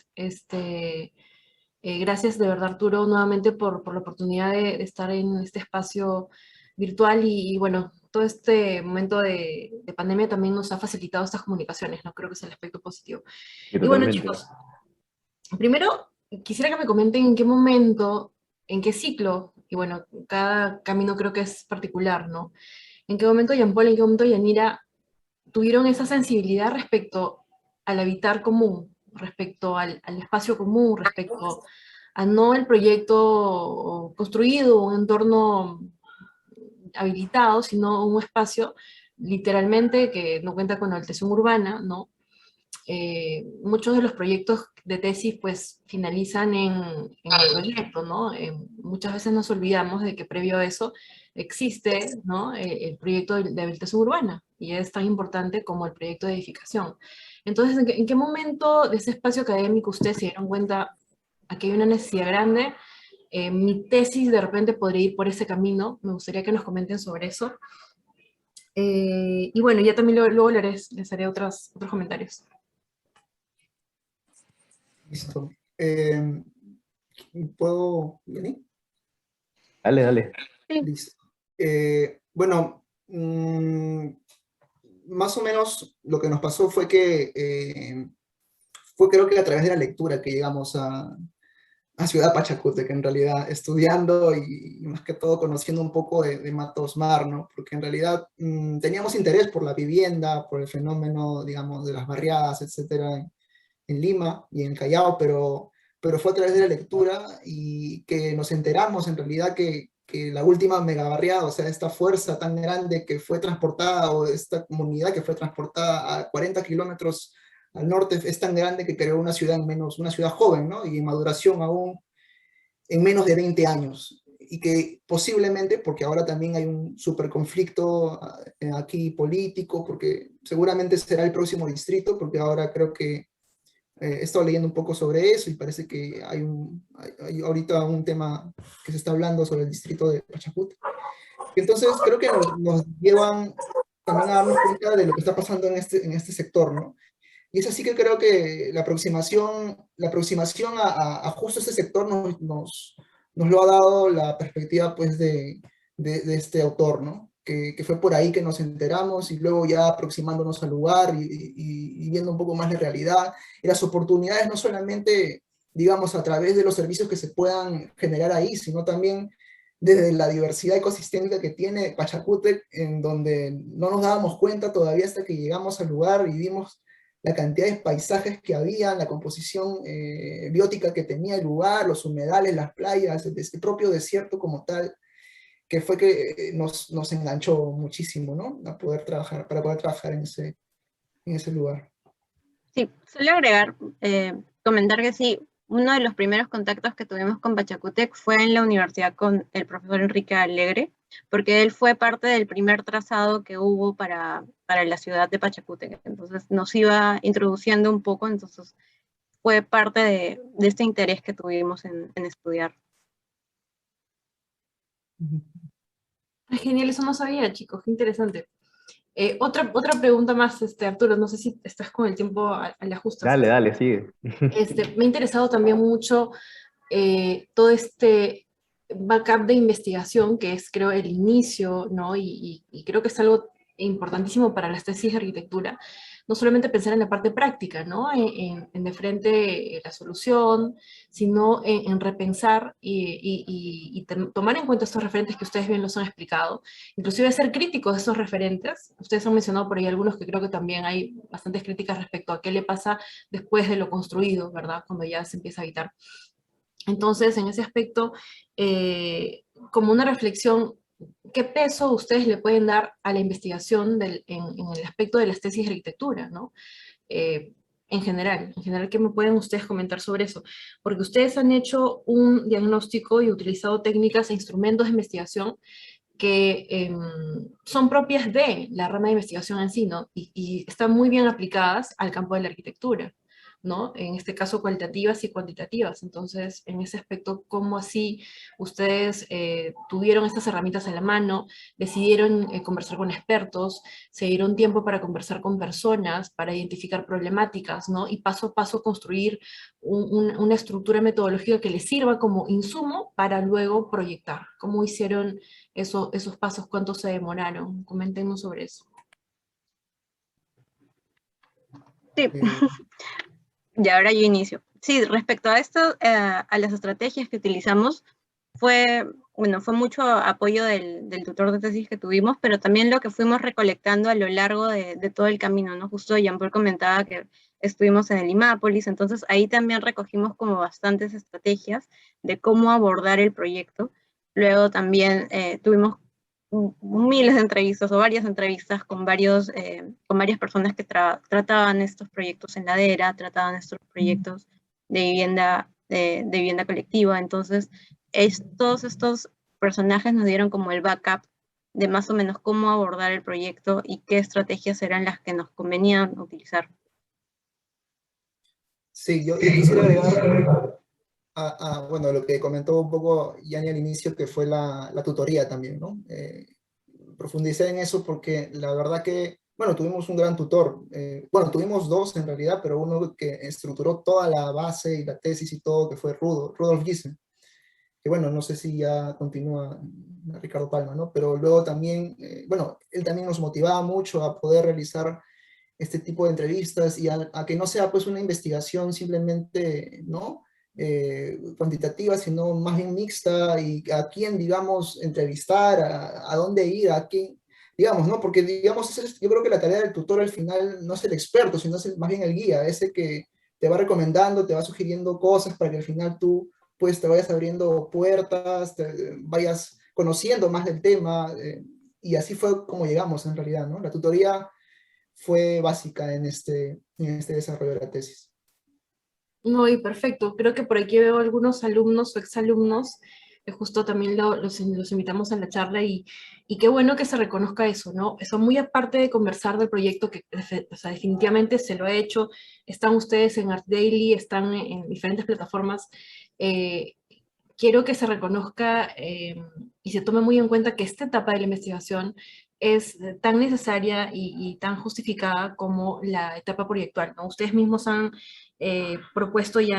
Gracias de verdad Arturo nuevamente por la oportunidad de estar en este espacio virtual y bueno, todo este momento de pandemia también nos ha facilitado estas comunicaciones, ¿no? Creo que es el aspecto positivo. Y Y bueno totalmente. chicos, primero quisiera que me comenten en qué momento, en qué ciclo, y bueno, cada camino creo que es particular, ¿no? En qué momento Jean-Paul, en qué momento Yanira tuvieron esa sensibilidad respecto al habitar común, respecto al espacio común, respecto a no el proyecto construido, un entorno habilitado, sino un espacio literalmente que no cuenta con habitación urbana, ¿no? Muchos de los proyectos de tesis pues finalizan en el proyecto, ¿no? Muchas veces nos olvidamos de que previo a eso existe, ¿no? El proyecto de habilitación urbana y es tan importante como el proyecto de edificación. Entonces, ¿en qué momento de ese espacio académico ustedes se dieron cuenta aquí hay una necesidad grande? Mi tesis de repente podría ir por ese camino, me gustaría que nos comenten sobre eso. Y bueno, ya también luego les haré otros comentarios. Listo. ¿Puedo, Jenny? Dale, dale. Sí. Listo. Bueno, más o menos lo que nos pasó fue que fue creo que a través de la lectura que llegamos a Ciudad Pachacútec, en realidad, estudiando y más que todo conociendo un poco de Matos Mar, ¿no? Porque en realidad teníamos interés por la vivienda, por el fenómeno, digamos, de las barriadas, etcétera, en Lima y en Callao, pero fue a través de la lectura y que nos enteramos en realidad que la última megabarriada, o sea, esta fuerza tan grande que fue transportada, o esta comunidad que fue transportada a 40 kilómetros al norte, es tan grande que creó una ciudad una ciudad joven, ¿no? Y en maduración aún en menos de 20 años. Y que posiblemente, porque ahora también hay un súper conflicto aquí político, porque seguramente será el próximo distrito, porque ahora creo que he estado leyendo un poco sobre eso y parece que hay ahorita un tema que se está hablando sobre el distrito de Pachacútec. Entonces creo que nos llevan también a darnos cuenta de lo que está pasando en este sector, ¿no? Y es así que creo que la aproximación a justo este sector nos lo ha dado la perspectiva pues de este autor, ¿no? Que fue por ahí que nos enteramos y luego ya aproximándonos al lugar y viendo un poco más la realidad y las oportunidades, no solamente, digamos, a través de los servicios que se puedan generar ahí, sino también desde la diversidad ecosistémica que tiene Pachacútec, en donde no nos dábamos cuenta todavía hasta que llegamos al lugar y vimos la cantidad de paisajes que había, la composición biótica que tenía el lugar, los humedales, las playas, el propio desierto como tal. que fue que nos enganchó muchísimo, ¿no? Para poder trabajar en ese lugar. Sí, suelo agregar, comentar que sí, uno de los primeros contactos que tuvimos con Pachacútec fue en la universidad con el profesor Enrique Alegre, porque él fue parte del primer trazado que hubo para la ciudad de Pachacútec. Entonces nos iba introduciendo un poco, entonces fue parte de este interés que tuvimos en estudiar. Es genial, eso no sabía, chicos, qué interesante. Otra pregunta más, Arturo, no sé si estás con el tiempo a la justa. Dale, dale, sigue. Me ha interesado también mucho todo este backup de investigación, que es, creo, el inicio, ¿no? Y creo que es algo importantísimo para las tesis de arquitectura. No solamente pensar en la parte práctica, ¿no? En de frente la solución, sino en repensar tomar en cuenta estos referentes que ustedes bien los han explicado, inclusive ser críticos de esos referentes. Ustedes han mencionado por ahí algunos que creo que también hay bastantes críticas respecto a qué le pasa después de lo construido, ¿verdad? Cuando ya se empieza a habitar. Entonces, en ese aspecto, como una reflexión, ¿qué peso ustedes le pueden dar a la investigación en el aspecto de las tesis de arquitectura, ¿no? En general, ¿qué me pueden ustedes comentar sobre eso? Porque ustedes han hecho un diagnóstico y utilizado técnicas e instrumentos de investigación que son propias de la rama de investigación en sí, ¿no? Y están muy bien aplicadas al campo de la arquitectura, ¿no? En este caso cualitativas y cuantitativas. Entonces, en ese aspecto, ¿cómo así ustedes tuvieron estas herramientas a la mano, decidieron conversar con expertos, se dieron tiempo para conversar con personas, para identificar problemáticas, ¿no? Y paso a paso construir una estructura metodológica que les sirva como insumo para luego proyectar? ¿Cómo hicieron esos pasos? ¿Cuánto se demoraron? Coméntenos sobre eso. Sí, Eh, y ahora yo inicio. Sí, respecto a esto, a las estrategias que utilizamos, fue mucho apoyo del tutor de tesis que tuvimos, pero también lo que fuimos recolectando a lo largo de todo el camino, ¿no? Justo Jean-Paul comentaba que estuvimos en el Imápolis, entonces ahí también recogimos como bastantes estrategias de cómo abordar el proyecto. Luego también tuvimos miles de entrevistas o varias entrevistas con varias personas que trataban estos proyectos en ladera, trataban estos proyectos de vivienda colectiva. Entonces, todos estos personajes nos dieron como el backup de más o menos cómo abordar el proyecto y qué estrategias eran las que nos convenían utilizar. sí, yo quisiera agregar bueno, lo que comentó un poco Yani al inicio, que fue la tutoría también, ¿no? Profundicé en eso porque la verdad que, bueno, tuvimos un gran tutor. Bueno, tuvimos dos en realidad, pero uno que estructuró toda la base y la tesis y todo, que fue Rudolf Giesen, que bueno, no sé si ya continúa Ricardo Palma, ¿no? Pero luego también, bueno, él también nos motivaba mucho a poder realizar este tipo de entrevistas y a que no sea pues una investigación simplemente, ¿no? Cuantitativa, sino más bien mixta y a quién, digamos, entrevistar, a dónde ir, a quién, digamos, ¿no? Porque, digamos, yo creo que la tarea del tutor al final no es el experto, sino es más bien el guía, ese que te va recomendando, te va sugiriendo cosas para que al final tú, pues, te vayas abriendo puertas, te vayas conociendo más del tema, y así fue como llegamos en realidad, ¿no? La tutoría fue básica en este desarrollo de la tesis. No, y perfecto. Creo que por aquí veo algunos alumnos o exalumnos que justo también los invitamos a la charla y qué bueno que se reconozca eso, ¿no? Eso muy aparte de conversar del proyecto que, o sea, definitivamente se lo ha hecho. Están ustedes en Art Daily, están en diferentes plataformas. eh, Quiero que se reconozca y se tome muy en cuenta que esta etapa de la investigación es tan necesaria y tan justificada como la etapa proyectual, ¿no? Ustedes mismos han propuesto y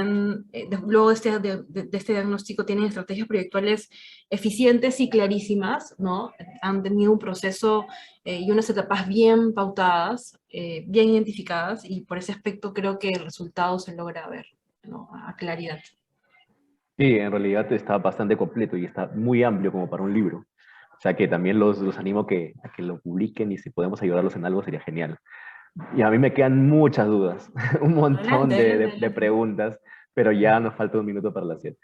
luego de este diagnóstico tienen estrategias proyectuales eficientes y clarísimas, ¿no? Han tenido un proceso y unas etapas bien pautadas, bien identificadas, y por ese aspecto creo que el resultado se logra ver, ¿no? A claridad. Sí, en realidad está bastante completo y está muy amplio como para un libro. O sea que también los animo a que lo publiquen y si podemos ayudarlos en algo sería genial. Y a mí me quedan muchas dudas, un montón Adelante, adelante, de adelante. preguntas, pero ya nos falta un minuto para las 7.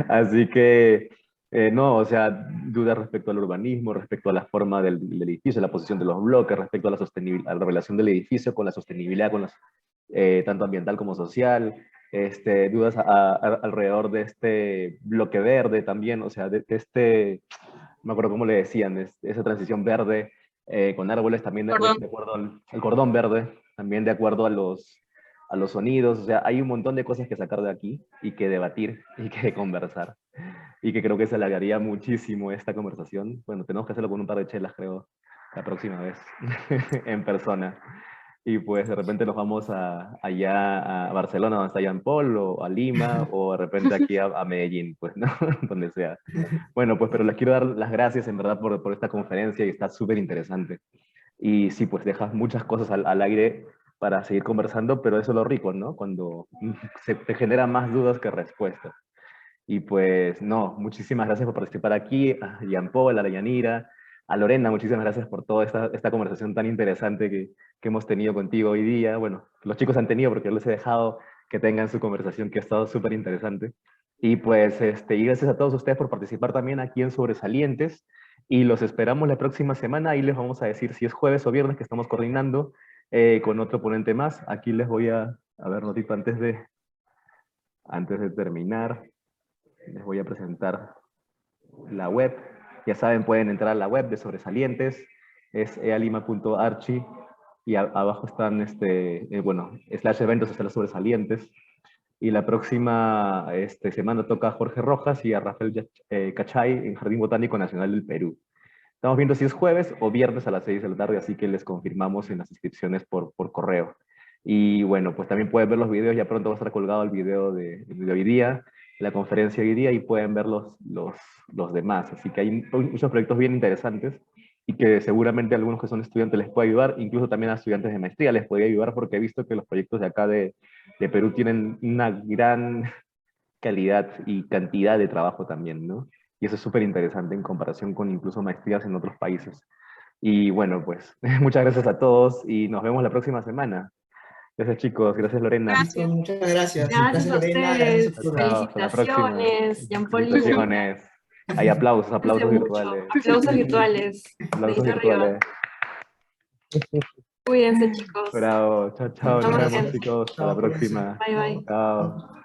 Así que No, o sea, dudas respecto al urbanismo, respecto a la forma del edificio, la posición de los bloques, respecto a la sostenibilidad, a la relación del edificio con la sostenibilidad, tanto ambiental como social, dudas alrededor de este bloque verde también, o sea, de este, no me acuerdo cómo le decían, esa transición verde con árboles también Perdón. de acuerdo al cordón verde, también de acuerdo a los sonidos, o sea, hay un montón de cosas que sacar de aquí y que debatir y que conversar y que creo que se alargaría muchísimo esta conversación. Bueno, tenemos que hacerlo con un par de chelas, creo, la próxima vez, en persona. Y pues de repente nos vamos allá a Barcelona, donde está Jean Paul, o a Lima, o de repente aquí a Medellín, pues, ¿no? Donde sea. Bueno, pues, pero les quiero dar las gracias en verdad por esta conferencia y está súper interesante. Y sí, pues dejas muchas cosas al aire para seguir conversando, pero eso es lo rico, ¿no? Cuando te genera más dudas que respuestas. Y pues no, muchísimas gracias por participar aquí, a Jean Paul, a la Yanira, a Lorena, muchísimas gracias por toda esta conversación tan interesante que hemos tenido contigo hoy día. Bueno, los chicos han tenido porque les he dejado que tengan su conversación que ha estado súper interesante. Y pues y gracias a todos ustedes por participar también aquí en Sobresalientes y los esperamos la próxima semana. Ahí les vamos a decir si es jueves o viernes que estamos coordinando con otro ponente más. Aquí les voy a ver, notito antes de terminar. Les voy a presentar la web. Ya saben, pueden entrar a la web de Sobresalientes, es ealima.archi, y abajo están, bueno, /eventos hasta los sobresalientes. Y la próxima semana toca a Jorge Rojas y a Rafael Cachay en Jardín Botánico Nacional del Perú. Estamos viendo si es jueves o viernes a las 6 de la tarde, así que les confirmamos en las inscripciones por correo. Y bueno, pues también pueden ver los videos, ya pronto va a estar colgado el video de hoy día, la conferencia de hoy día, y pueden ver los demás. Así que hay muchos proyectos bien interesantes y que seguramente a algunos que son estudiantes les puede ayudar, incluso también a estudiantes de maestría les puede ayudar, porque he visto que los proyectos de acá de Perú tienen una gran calidad y cantidad de trabajo también, ¿no? Y eso es súper interesante en comparación con incluso maestrías en otros países. Y bueno, pues muchas gracias a todos y nos vemos la próxima semana. Gracias chicos, gracias Lorena. Gracias. Muchas gracias. Gracias Gracias a Lorena, gracias ustedes. Arturo. Chao, hasta la próxima. Felicitaciones, Jean-Paul. Felicitaciones. Hay aplausos Cuídense mucho. virtuales. Aplausos virtuales. Aplausos Dedito arriba. virtuales. Cuídense, chicos. Bravo, chao, chao, nos Estamos vemos bien. chicos, hasta la Chao, cuídense. próxima. Bye, bye. Chao.